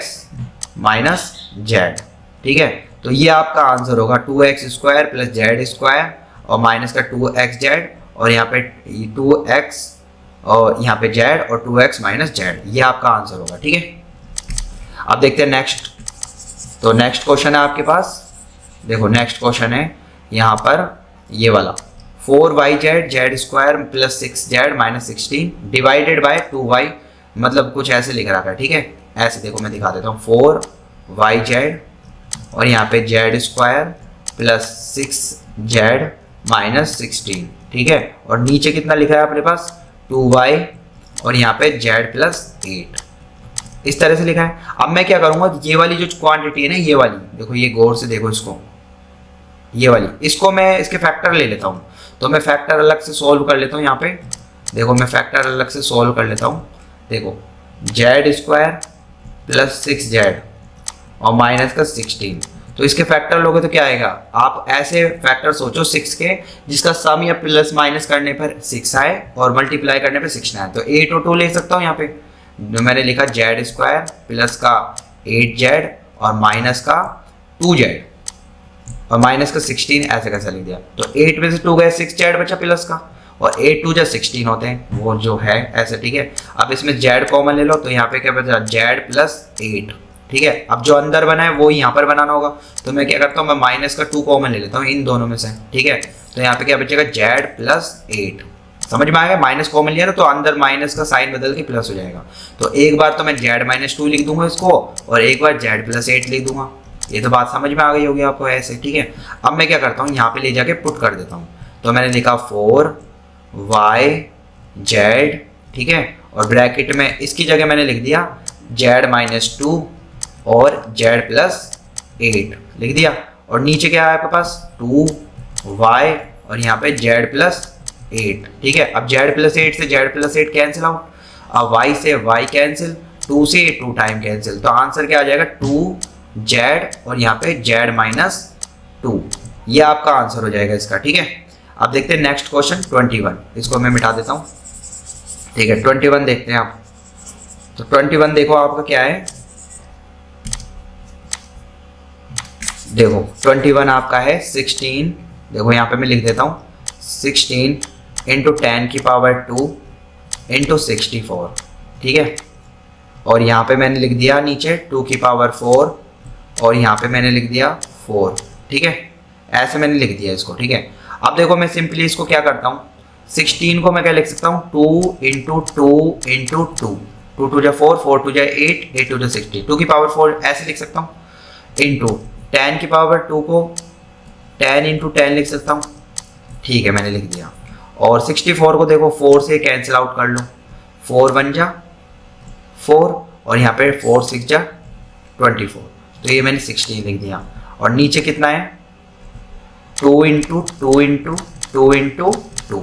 माइनस जेड, ठीक है। तो ये आपका आंसर होगा 2x square plus Z square और माइनस का 2xz और यहाँ पे 2x और यहाँ पे z और 2x माइनस जेड, ये आपका आंसर होगा, ठीक है। अब देखते हैं नेक्स्ट, तो नेक्स्ट क्वेश्चन है आपके पास, देखो नेक्स्ट क्वेश्चन है यहाँ पर ये वाला 4yz Z square plus 6z minus 16 divided by 2y, मतलब कुछ ऐसे लिख रखा है, ठीक है। ऐसे देखो मैं दिखा देता हूँ, 4yz और यहाँ पे Z square plus 6z minus 16, ठीक है। और नीचे कितना लिखा है अपने पास 2y और यहाँ पे z प्लस 8, इस तरह से लिखा है। अब मैं क्या करूँगा, ये वाली जो क्वांटिटी है ना, ये वाली देखो, ये गौर से देखो इसको, ये वाली, इसको मैं इसके फैक्टर ले लेता हूँ, तो मैं फैक्टर अलग से सॉल्व कर लेता हूँ। यहाँ पे देखो मैं फैक्टर अलग से सॉल्व कर लेता हूँ, देखो जेड स्क्वायर प्लस 6z और माइनस का 16, तो इसके फैक्टर लोगे तो क्या आएगा, आप ऐसे फैक्टर सोचो 6 के जिसका सम या प्लस माइनस करने पर 6 आए और मल्टीप्लाई करने पर 6 आए, तो 8 और 2 ले सकता हूँ। यहाँ पे जो मैंने लिखा जेड स्क्वायर प्लस का 8z और माइनस का 2z और माइनस का 16, ऐसे कैसे लिख दिया, तो 8 में से 2 गए 6z बचा प्लस का, और 8 2 16 होते हैं, वो जो है ऐसे, ठीक है। अब इसमें z कॉमन ले लो, तो यहाँ पे क्या बचा z प्लस 8, ठीक है। अब जो अंदर बना है वो यहाँ पर बनाना होगा, तो मैं क्या करता हूँ, मैं माइनस का 2 कॉमन ले लेता हूँ इन दोनों में से, ठीक है। तो यहाँ पे क्या बचेगा z प्लस 8, समझ में आ गया, माइनस कॉमन लिया ना तो अंदर माइनस का साइन बदल के प्लस हो जाएगा। तो एक बार तो मैं z माइनस 2 लिख दूंगा इसको, और एक बार z प्लस 8 लिख दूंगा, ये तो बात समझ में आ गई होगी आपको ऐसे, ठीक है। अब मैं क्या करता हूँ, यहाँ पे ले जाके पुट कर देता हूँ, तो मैंने लिखा 4yz, ठीक है, और ब्रैकेट में इसकी जगह मैंने लिख दिया z माइनस 2 और z प्लस 8 लिख दिया, और नीचे क्या है आपके पास 2y और यहाँ पे z प्लस 8, ठीक है। अब z प्लस 8 से z प्लस 8 कैंसिल आउट, अब y से y कैंसिल, 2 से 2 टाइम कैंसिल, तो आंसर क्या आ जाएगा 2z और यहाँ पे z माइनस 2, ये आपका आंसर हो जाएगा इसका, ठीक है। अब देखते हैं नेक्स्ट क्वेश्चन 21, इसको मैं मिटा देता हूँ, ठीक है। 21 देखते हैं आप, तो 21 देखो आपका क्या है, देखो 21 आपका है 16, देखो यहाँ पे मैं लिख देता हूँ 16 इंटू 10 की पावर 2 इंटू 64, ठीक है। और यहाँ पे मैंने लिख दिया नीचे 2 की पावर 4 और यहाँ पे मैंने लिख दिया 4, ठीक है, ऐसे मैंने लिख दिया इसको, ठीक है। अब देखो मैं सिंपली इसको क्या करता हूँ, 16 को मैं क्या लिख सकता हूँ 2 इंटू 2 इंटू 2, 2 2 जा 4, 4 2 जा 8, 8 2 जा 60, 2 की पावर 4 ऐसे लिख सकता हूँ, इंटू 10 की पावर 2 को 10 इंटू 10 लिख सकता हूँ, ठीक है, मैंने लिख दिया। और 64 को देखो 4 से कैंसिल आउट कर लो, 4 1 जा 4 और यहाँ पे 4 6 जा 24, तो ये मैंने 16 लिख दिया। और नीचे कितना है 2 इंटू 2 इंटू 2 इंटू 2,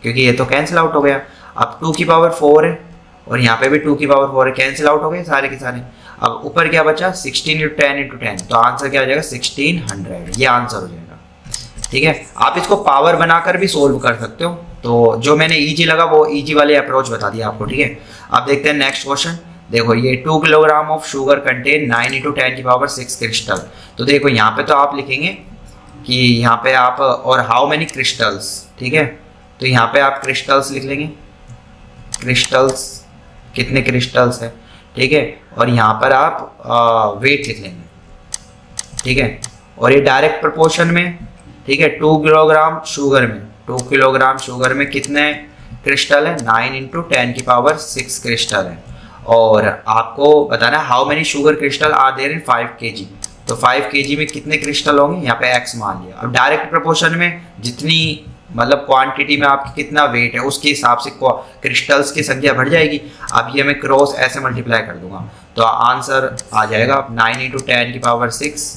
क्योंकि ये तो कैंसिल आउट हो गया। अब 2 की पावर 4 है और यहाँ पे भी 2 की पावर 4 है, कैंसिल आउट हो गए सारे के सारे। अब ऊपर क्या बचा 16 इंटू 10 इंटू 10, तो आंसर क्या हो जाएगा 1600, ये आंसर हो जाएगा। ठीक है, आप इसको पावर बनाकर भी सोल्व कर सकते हो, तो जो मैंने इजी लगा वो इजी वाले अप्रोच बता दिया आपको। ठीक है, अब देखते हैं नेक्स्ट क्वेश्चन। देखो ये 2 kilogram of sugar contain 9 into 10 की पावर 6 क्रिस्टल। तो देखो यहाँ पे तो आप लिखेंगे कि यहाँ पे आप और हाउ मेनी क्रिस्टल्स, ठीक है, तो यहाँ पे आप क्रिस्टल्स लिख लेंगे, क्रिस्टल्स कितने क्रिस्टल्स है, ठीक है, और यहाँ पर आप वेट लिख लेंगे। ठीक है, और ये डायरेक्ट प्रोपोर्शन में, ठीक है, 2 किलोग्राम शुगर में, 2 किलोग्राम शुगर में कितने क्रिस्टल है 9 इंटू 10 की पावर 6 क्रिस्टल है। और आपको बताना है how many sugar crystal are there in 5 kg, तो 5 kg में कितने क्रिस्टल होंगे, यहाँ पे x मान लिया। अब डायरेक्ट प्रोपोर्शन में जितनी मतलब क्वांटिटी में आपकी कितना वेट है उसके हिसाब से क्रिस्टल्स की संख्या बढ़ जाएगी। अब ये मैं क्रॉस ऐसे मल्टीप्लाई कर दूंगा तो आंसर आ जाएगा 9 इंटू 10 की पावर 6,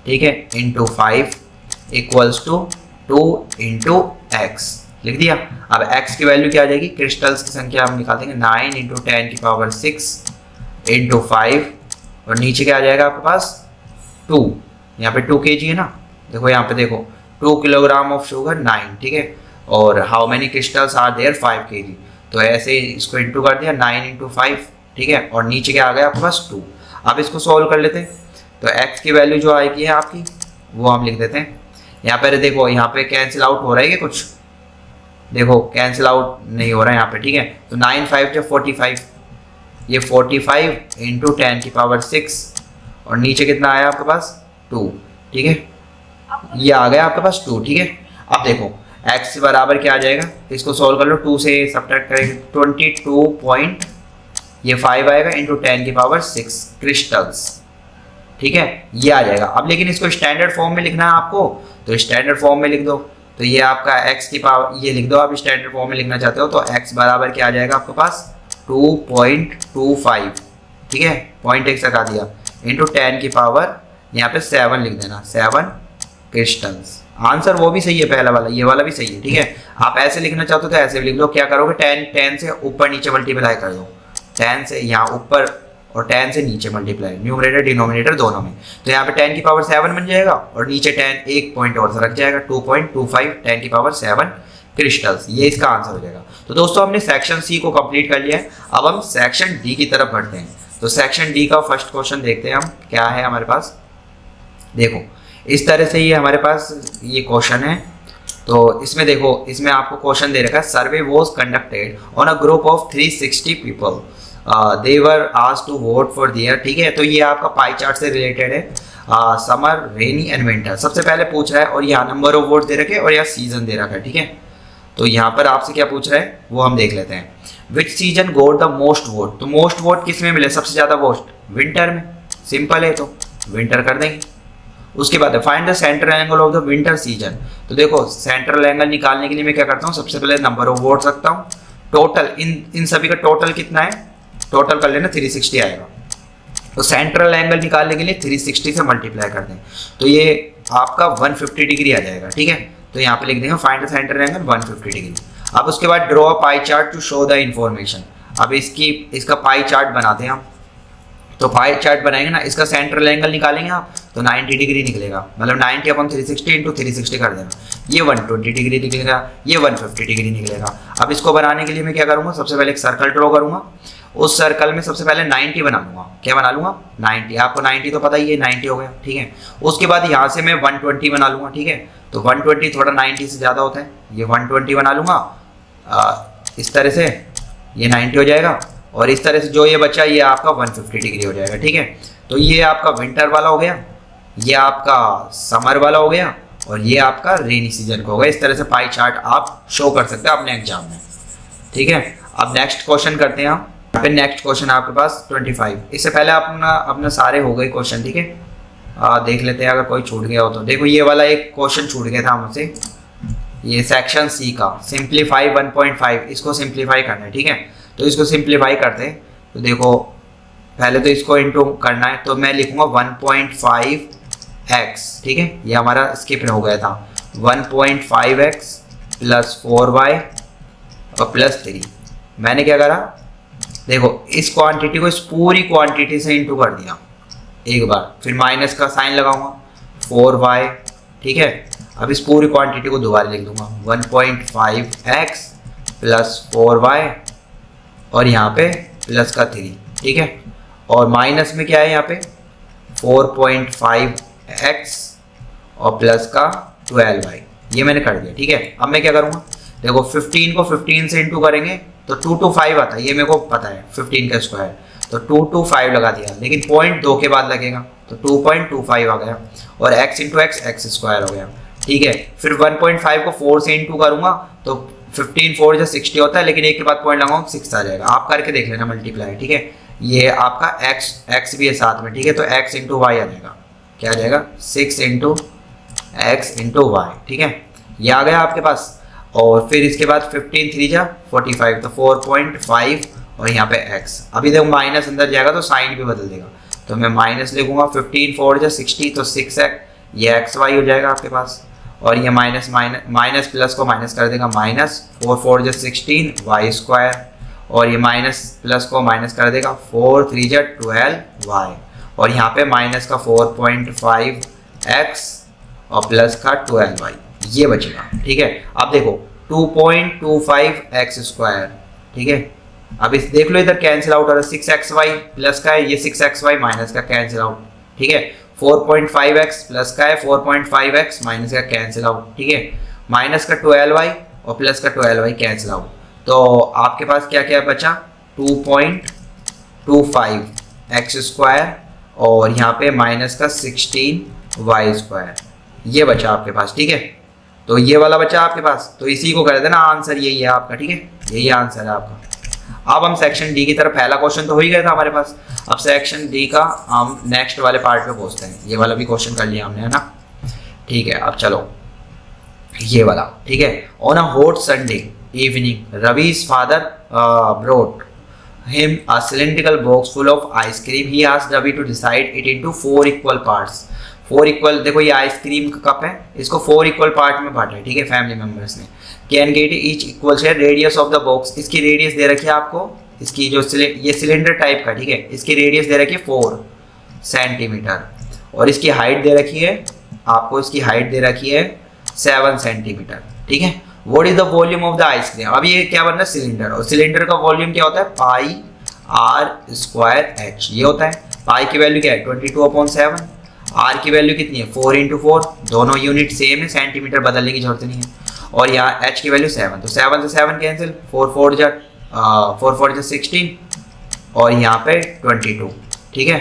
ठीक है, into 5 equals to 2 into X लिख दिया। अब x की वैल्यू क्या आ जाएगी, क्रिस्टल्स की संख्या हम निकाल देंगे 9 इंटू 10 की पावर 6 इंटू 5, और नीचे क्या आ जाएगा आपके पास 2, यहाँ पे 2 kg है ना, देखो यहाँ पे देखो 2 किलोग्राम ऑफ शुगर 9, ठीक है, और how many crystals are there 5 kg, तो ऐसे इसको इंटू कर दिया 9 इंटू 5, ठीक है, और नीचे क्या आ गया आपके पास 2। अब इसको सॉल्व कर लेते हैं, तो x की वैल्यू जो आएगी है आपकी वो हम लिख देते हैं। यहाँ पर देखो यहाँ पे कैंसिल आउट हो रहा है क्या कुछ, देखो कैंसिल आउट नहीं हो रहा है यहाँ पे, ठीक है, तो 9 5 जो 45, ये 45 इंटू 10 की पावर 6, और नीचे कितना आया आपके पास 2, ठीक है, ये आ गया आपके पास 2, ठीक है। अब देखो x बराबर क्या आ जाएगा, इसको सॉल्व कर लो, 2 से सब्ट्रैक्ट करेंगे 22 पॉइंट, ये 5 आएगा इंटू 10 की पावर 6 क्रिस्टल्स, ठीक है, ये आ जाएगा। अब लेकिन इसको स्टैंडर्ड फॉर्म में लिखना है आपको, तो स्टैंडर्ड फॉर्म में लिख दो, तो ये आपका x की पावर ये लिख दो, आप स्टैंडर्ड फॉर्म में लिखना चाहते हो तो x बराबर क्या आ जाएगा आपके पास 2.25, ठीक है, पॉइंट एक लगा दिया इंटू 10 की पावर यहाँ पे 7 लिख देना, 7 क्रिस्टल्स। आंसर वो भी सही है पहला वाला, ये वाला भी सही है, ठीक है। आप ऐसे लिखना चाहते हो तो ऐसे भी लिख लो, क्या करोगे 10 से ऊपर नीचे मल्टीप्लाई कर दो, 10 से यहाँ ऊपर और 10 से नीचे मल्टीप्लाई, न्यूमरेटर डिनोमिनेटर दोनों में, तो यहाँ पे 10 की पावर 7 बन जाएगा और नीचे 10 एक पॉइंट और रख जाएगा, 2.25 10 की पावर 7 क्रिस्टल्स, ये इसका आंसर हो जाएगा। तो दोस्तों हमने सेक्शन सी को कंप्लीट कर लिया है, अब हम सेक्शन डी की तरफ बढ़ते हैं। तो सेक्शन डी का फर्स्ट क्वेश्चन देखते हैं हम क्या है हमारे पास। देखो इस तरह से ये हमारे पास ये क्वेश्चन है, तो इसमें देखो इसमें आपको क्वेश्चन दे रखा है, survey was conducted on a group of 360 people, they were asked to vote for their, ठीक है, तो ये आपका पाई चार्ट से रिलेटेड है, समर रेनी एंड विंटर सबसे पहले पूछ रहा है, और यहाँ नंबर ऑफ वोट दे रखे और यहाँ सीजन दे रखा है, ठीक है। तो यहाँ पर आपसे क्या पूछ रहा है वो हम देख लेते हैं। विच season goat the most vote, तो मोस्ट वोट किस में मिले सबसे ज्यादा वोट, विंटर में, सिंपल है तो विंटर कर देंगे। उसके बाद find the central angle of the winter season, तो देखो सेंट्रल एंगल निकालने के लिए मैं क्या करता हूँ, सबसे पहले नंबर ऑफ वोट रखता हूँ, टोटल इन सभी का टोटल कितना है, टोटल कर लेना 360 आएगा, तो सेंट्रल एंगल निकालने के लिए 360 से मल्टीप्लाई कर दें तो ये आपका 150 डिग्री आ जाएगा, ठीक है। तो यहाँ पे लिख देंगे find the central angle 150 degree. अब उसके बाद draw a pie chart to show the information, अब इसका पाई चार्ट बनाते हैं हम, तो पाई चार्ट बनाएंगे ना, इसका सेंट्रल एंगल निकालेंगे आप तो 90 डिग्री निकलेगा, मतलब 90 अपन 360 इंटू 360 कर देना, ये 120 डिग्री निकलेगा, ये 150 डिग्री निकलेगा। अब इसको बनाने के लिए मैं क्या करूँगा, सबसे पहले एक सर्कल ड्रॉ करूँगा, उस सर्कल में सबसे पहले 90 बना लूँगा, क्या बना लूँगा 90, आपको 90 तो पता ही है 90 हो गया, ठीक है। उसके बाद यहाँ से मैं 120 बना लूँगा, ठीक है, तो 120 थोड़ा 90 से ज़्यादा होता है, ये 120 बना लूँगा, इस तरह से ये 90 हो जाएगा, और इस तरह से जो ये बचा ये आपका 150 डिग्री हो जाएगा, ठीक है। तो ये आपका विंटर वाला हो गया, ये आपका समर वाला हो गया, और ये आपका रेनी सीजन का हो गया। इस तरह से पाई चार्ट आप शो कर सकते हैं अपने एग्जाम में, ठीक है। अब नेक्स्ट क्वेश्चन करते हैं हम, फिर नेक्स्ट क्वेश्चन आपके पास 25, इससे पहले अपना सारे हो गए क्वेश्चन, ठीक है। देख लेते हैं अगर कोई छूट गया हो तो। देखो ये वाला एक क्वेश्चन छूट गया था मुझसे, ये सेक्शन सी का सिंप्लीफाई 1.5, इसको सिंप्लीफाई करना है, ठीक है। तो इसको सिंप्लीफाई करते हैं, तो देखो पहले तो इसको इंटू करना है, तो मैं लिखूंगा 1.5x, ठीक है, ये हमारा स्किप हो गया था, 1.5x प्लस 4y और प्लस 3। मैंने क्या करा, देखो इस क्वांटिटी को इस पूरी क्वांटिटी से इंटू कर दिया एक बार, फिर माइनस का साइन लगाऊंगा 4y, ठीक है। अब इस पूरी क्वांटिटी को दोबारा लिख दूंगा 1.5x प्लस 4y और यहाँ पे प्लस का 3, ठीक है, और माइनस में क्या है यहाँ पे 4.5x और प्लस का 12y, ये मैंने कर दिया, ठीक है। अब मैं क्या करूँगा, देखो 15 को 15 से इंटू करेंगे तो 225 आता है, ये मेरे को पता है 15 का स्क्वायर, तो 225 लगा दिया, लेकिन पॉइंट 2 के बाद लगेगा तो 2.25 आ गया, और x इंटू एक्स स्क्वायर हो गया, ठीक है। फिर 1.5 को 4 से इंटू करूँगा तो 15 4 जो 60 होता है, लेकिन एक के बाद पॉइंट लगाऊँ 6 आ जाएगा, आप करके देख लेना मल्टीप्लाई, ठीक है। ये आपका x भी है साथ में, ठीक है, तो x इंटू वाई आ जाएगा, क्या आ जाएगा 6 इंटू एक्स इंटू वाई, ठीक है, ये आ गया आपके पास। और फिर इसके बाद 15 3 जा 45, तो 4.5 और यहाँ पे x, अभी देखो माइनस अंदर जाएगा तो साइन भी बदल देगा, तो मैं माइनस लिखूंगा 15 4 जा 60, तो 6x, ये एक्स वाई हो जाएगा आपके पास, और ये माइनस माइनस प्लस को माइनस कर देगा, माइनस 4 4 जा 16 वाई स्क्वायर, और ये माइनस प्लस को माइनस कर देगा 4 3 जा 12 वाई, और यहाँ पे माइनस का 4.5x और प्लस का 12y, ये बचेगा, ठीक है। अब देखो 2.25x स्क्वायर, ठीक है, अब इस देख लो इधर कैंसिल आउट हो रहा है, 6xy प्लस का है, ये 6xy माइनस का कैंसिल आउट, ठीक है, 4.5x प्लस का है, 4.5x माइनस का कैंसिल आउट, ठीक है, माइनस का 12y और प्लस का 12y कैंसिल आउट, तो आपके पास क्या क्या बचा 2.25x स्क्वायर और यहाँ पे माइनस का 16y स्क्वायर, ये बचा आपके पास, ठीक है। तो ये वाला बचा आपके पास, तो इसी को कर देना, आंसर यही है आपका, ठीक है, यही आंसर है आपका। अब हम सेक्शन डी की तरफ, पहला क्वेश्चन तो हो ही गया था हमारे पास, अब सेक्शन डी का हम नेक्स्ट वाले पार्ट पे पहुंचते हैं, ये वाला भी क्वेश्चन कर लिया हमने, है ना, ठीक है। अब चलो ये वाला, ठीक है, on a hot Sunday evening रवी's father brought him a cylindrical box full of ice cream. He asked Ravi to decide it into 4 equal parts. 4 equal, देखो ये आइसक्रीम का कप है, इसको 4 इक्वल पार्ट में बांटा है, ठीक है, फैमिली मेंबर्स ने। Can get each equal share radius of the box, इसकी रेडियस दे रखी है आपको, इसकी जो ये सिलेंडर टाइप का, ठीक है, इसकी रेडियस दे रखी है 4 सेंटीमीटर, और इसकी हाइट दे रखी है आपको, इसकी हाइट दे रखी है 7 सेंटीमीटर, ठीक है। What is the volume of the ice cream, अब ये क्या बनना है सिलेंडर, और सिलेंडर का वॉल्यूम क्या होता है पाई आर स्क्वायर एच, ये होता है। पाई की वैल्यू क्या है 22/7, आर की वैल्यू कितनी है 4 × 4, दोनों यूनिट सेम है, सेंटीमीटर बदलने की जरूरत नहीं है, और यहाँ एच की वैल्यू 7, तो 7 से 7 कैंसिल, 4 4 जा 16 और यहाँ पे 22, ठीक है।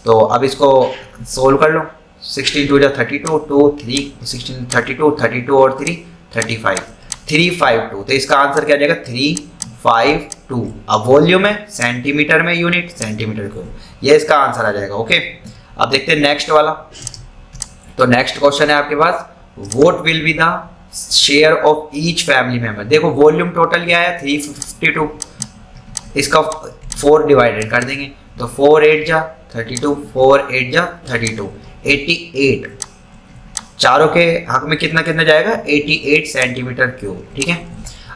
तो अब इसको सोल्व कर लो, 16 2 जा 32, 2 3 16 32 32 और 3 35 352, तो इसका आंसर क्या आ जाएगा 352। अब वॉल्यूम है सेंटीमीटर में, यूनिट सेंटीमीटर को, ये इसका आंसर आ जाएगा, ओके। अब देखते हैं नेक्स्ट वाला, तो नेक्स्ट क्वेश्चन है आपके पास, what will be the share of each family member. देखो वॉल्यूम टोटल क्या है 352, इसका 4 डिवाइडेड कर देंगे, तो 4 8 जा 32, 4 8 जा 32, 88, चारों के हक में कितना कितना जाएगा 88 सेंटीमीटर क्यूब, ठीक है।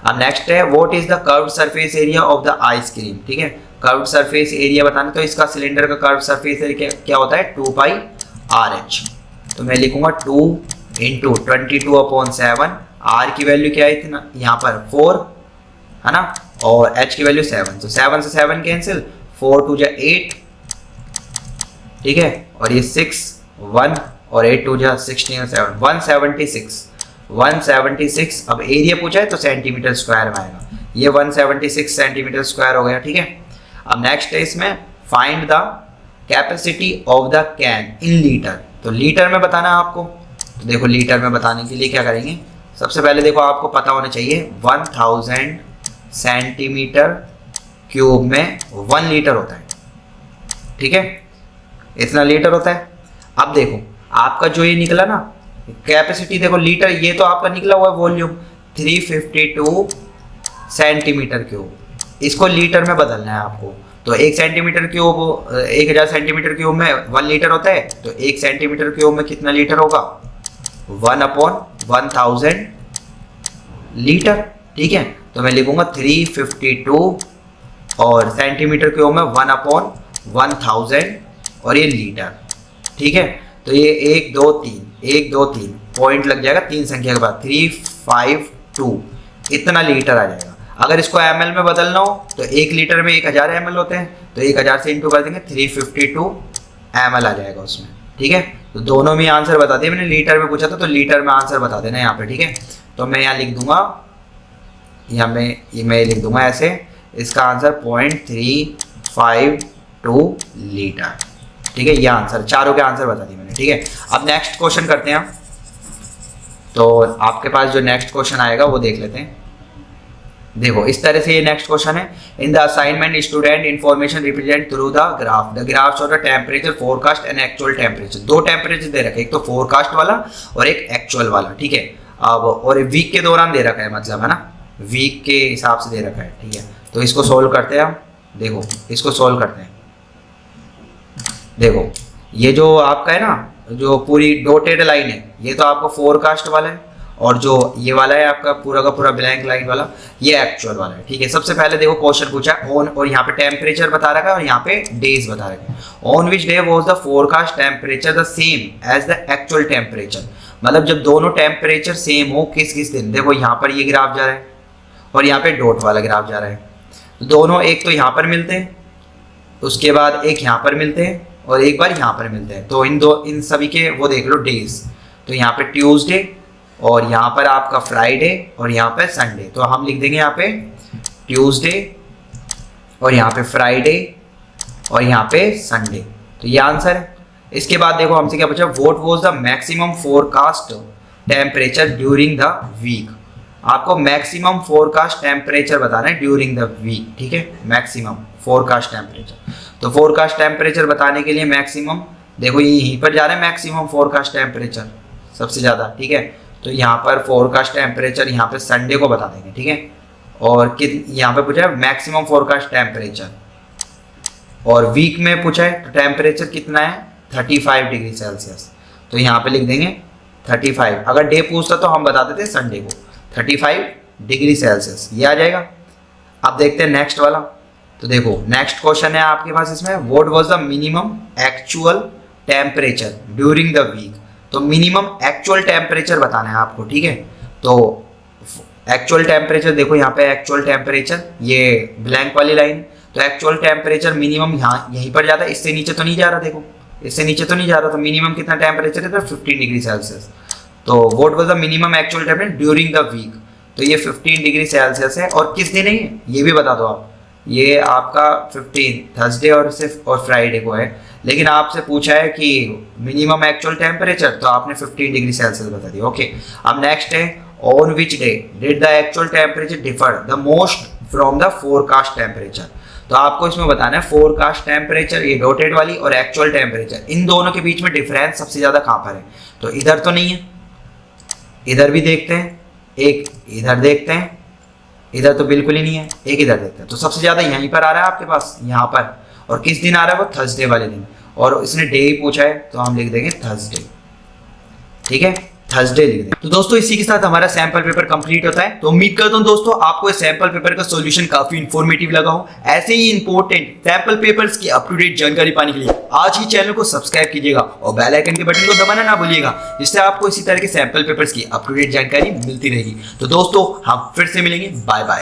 अब नेक्स्ट है what is the curved surface area of the ice cream, ठीक है, कर्व्ड सरफेस एरिया बताना, तो इसका सिलेंडर का कर्व्ड सरफेस एरिया क्या होता है 2πRh, तो मैं लिखूंगा 2 × 22/7, r की वैल्यू क्या है इतना यहाँ पर 4 है ना, और h की वैल्यू 7, तो 7 से 7 कैंसिल, 4 2 जा 8, ठीक है, और ये 6 1 और 8 2 जा 16 और 7 176। अब एरिया पूछा है तो सेंटीमीटर स्क्वायर में आएगा, ये 176 सेंटीमीटर स्क्वायर हो गया, ठीक है। अब नेक्स्ट है इसमें find the capacity of the can in litre, तो लीटर में बताना है आपको, तो देखो लीटर में बताने के लिए क्या करेंगे, सबसे पहले देखो आपको पता होना चाहिए 1000 सेंटीमीटर क्यूब में 1 लीटर होता है, ठीक है, इतना लीटर होता है। अब देखो आपका जो ये निकला ना कैपेसिटी, देखो लीटर, ये तो आपका निकला हुआ है वॉल्यूम 352 सेंटीमीटर क्यूब, इसको लीटर में बदलना है आपको, तो 1 सेंटीमीटर क्यूब 1000 सेंटीमीटर क्यूब में 1 लीटर होता है, तो 1 सेंटीमीटर क्यूब में कितना लीटर होगा? 1/1000 लीटर। ठीक है, तो मैं लिखूंगा 352 और सेंटीमीटर क्यूब में 1/1000 और ये लीटर। ठीक है, तो ये 1 2 3 पॉइंट लग जाएगा 3 संख्या के बाद 352 इतना लीटर आ जाएगा। अगर इसको ml में बदलना हो तो 1 लीटर में 1000 ml होते हैं, तो 1000 से इंटू कर देंगे 352 ml आ जाएगा उसमें। ठीक है, तो दोनों में आंसर बता दिया मैंने, लीटर में पूछा था तो लीटर में आंसर बता देना यहाँ पे। ठीक है, तो मैं यहाँ लिख दूंगा, यहाँ मैं लिख दूंगा ऐसे, इसका आंसर 0.352 लीटर। ठीक है, ये आंसर, चारों के आंसर बता दिए मैंने। ठीक है, अब नेक्स्ट क्वेश्चन करते हैं हम। तो आपके पास जो नेक्स्ट क्वेश्चन आएगा वो देख लेते हैं। देखो इस तरह से ये नेक्स्ट क्वेश्चन है। In the assignment student information represent through the graph show the temperature forecast and actual temperature. 2 temperature दे रखे, एक तो फोरकास्ट वाला और एक एक्चुअल वाला। ठीक है, अब और वीक के दौरान दे रखा है, मतलब है ना, वीक के हिसाब से दे रखा है। ठीक है, तो इसको सोल्व करते हैं हम। देखो इसको सोल्व करते हैं। देखो ये जो आपका है ना, जो पूरी डॉटेड लाइन है, ये तो आपका फोरकास्ट वाला है, और जो ये वाला है आपका पूरा का पूरा ब्लैंक लाइन वाला, ये एक्चुअल वाला है। ठीक है, सबसे पहले देखो क्वेश्चन पूछा ऑन, और यहाँ पे टेम्परेचर बता रखा है और यहाँ पे डेज बता रखे हैं। On which day was the forecast temperature the same as the actual temperature. मतलब जब दोनों टेम्परेचर सेम हो, किस किस दिन। देखो यहाँ पर ये ग्राफ जा रहा है और यहाँ पे डॉट वाला ग्राफ जा रहा है, तो दोनों एक तो यहाँ पर मिलते हैं, उसके बाद एक यहाँ पर मिलते हैं और एक बार यहाँ पर मिलते हैं। तो इन सभी के वो देख लो डेज, तो यहाँ पे ट्यूसडे और यहाँ पर आपका फ्राइडे और यहाँ पे संडे। तो हम लिख देंगे यहाँ पे ट्यूसडे और यहाँ पे फ्राइडे और यहाँ पे संडे। तो ये आंसर है। इसके बाद देखो हमसे क्या पूछा, what was the maximum forecast temperature during the week. आपको मैक्सिमम फोरकास्ट टेम्परेचर बताना है ड्यूरिंग द वीक। ठीक है, मैक्सिमम फोरकास्ट टेम्परेचर। तो फोरकास्ट टेम्परेचर बताने के लिए मैक्सिमम, देखो ये यहीं पर जा रहा है मैक्सिमम फोरकास्ट टेम्परेचर सबसे ज़्यादा। ठीक है, तो यहाँ पर फोरकास्ट टेम्परेचर यहाँ पे संडे को बता देंगे। ठीक है, और यहाँ पे पूछा है मैक्सिमम फोरकास्ट टेम्परेचर, और वीक में पूछा है तो टेम्परेचर कितना है 35 डिग्री सेल्सियस। तो यहाँ पे लिख देंगे 35। अगर डे पूछता तो हम बता देते संडे को 35 डिग्री सेल्सियस, ये आ जाएगा। अब देखते हैं नेक्स्ट वाला। तो देखो नेक्स्ट क्वेश्चन है आपके पास इसमें, what was the minimum actual temperature during the week. तो मिनिमम एक्चुअल टेम्परेचर बताना है आपको। ठीक है, तो एक्चुअल टेम्परेचर देखो यहाँ पे एक्चुअल टेम्परेचर, ये ब्लैंक वाली लाइन, तो एक्चुअल टेम्परेचर मिनिमम यहाँ यहीं पर जाता है, इससे नीचे तो नहीं जा रहा। देखो इससे नीचे तो नहीं जा रहा, तो मिनिमम कितना टेम्परेचर है, तो 15 डिग्री सेल्सियस। तो what was the minimum actual temperature during the week, तो ये 15 डिग्री सेल्सियस है। और किस दिन है ये भी बता दो आप। ये आपका 15 थर्सडे और सिर्फ और फ्राइडे को है, लेकिन आपसे पूछा है कि मिनिमम एक्चुअल टेम्परेचर, तो आपने 15 डिग्री सेल्सियस बता दिया। ओके, अब नेक्स्ट है on which day did the actual temperature differ the most from the forecast temperature. तो आपको इसमें बताना है फोरकास्ट टेम्परेचर, ये डॉटेड वाली, और एक्चुअल टेम्परेचर, इन दोनों के बीच में डिफरेंस सबसे ज़्यादा कहाँ पर है। तो इधर तो नहीं है, इधर भी देखते हैं, एक इधर देखते हैं, इधर तो बिल्कुल ही नहीं है, एक इधर देखते हैं। तो सबसे ज़्यादा यहीं पर आ रहा है आपके पास, यहाँ पर। और किस दिन आ रहा है, वो थर्सडे वाले दिन, और इसने डे ही पूछा है तो हम लिख देंगे थर्सडे। ठीक है, थर्सडे लिख देंगे। तो दोस्तों इसी के साथ हमारा सैंपल पेपर कंप्लीट होता है। तो उम्मीद करता हूं दोस्तों आपको इस सैंपल पेपर का सॉल्यूशन काफी इंफॉर्मेटिव लगा हो। ऐसे ही इंपॉर्टेंट सैंपल पेपर्स की अप टू डेट जानकारी पाने के लिए आज ही चैनल को सब्सक्राइब कीजिएगा और बेल आइकन के बटन को दबाना ना भूलिएगा, जिससे आपको इसी तरह के सैंपल पेपर्स की अप टू डेट जानकारी मिलती रहेगी। तो दोस्तों हम फिर से मिलेंगे, बाय बाय।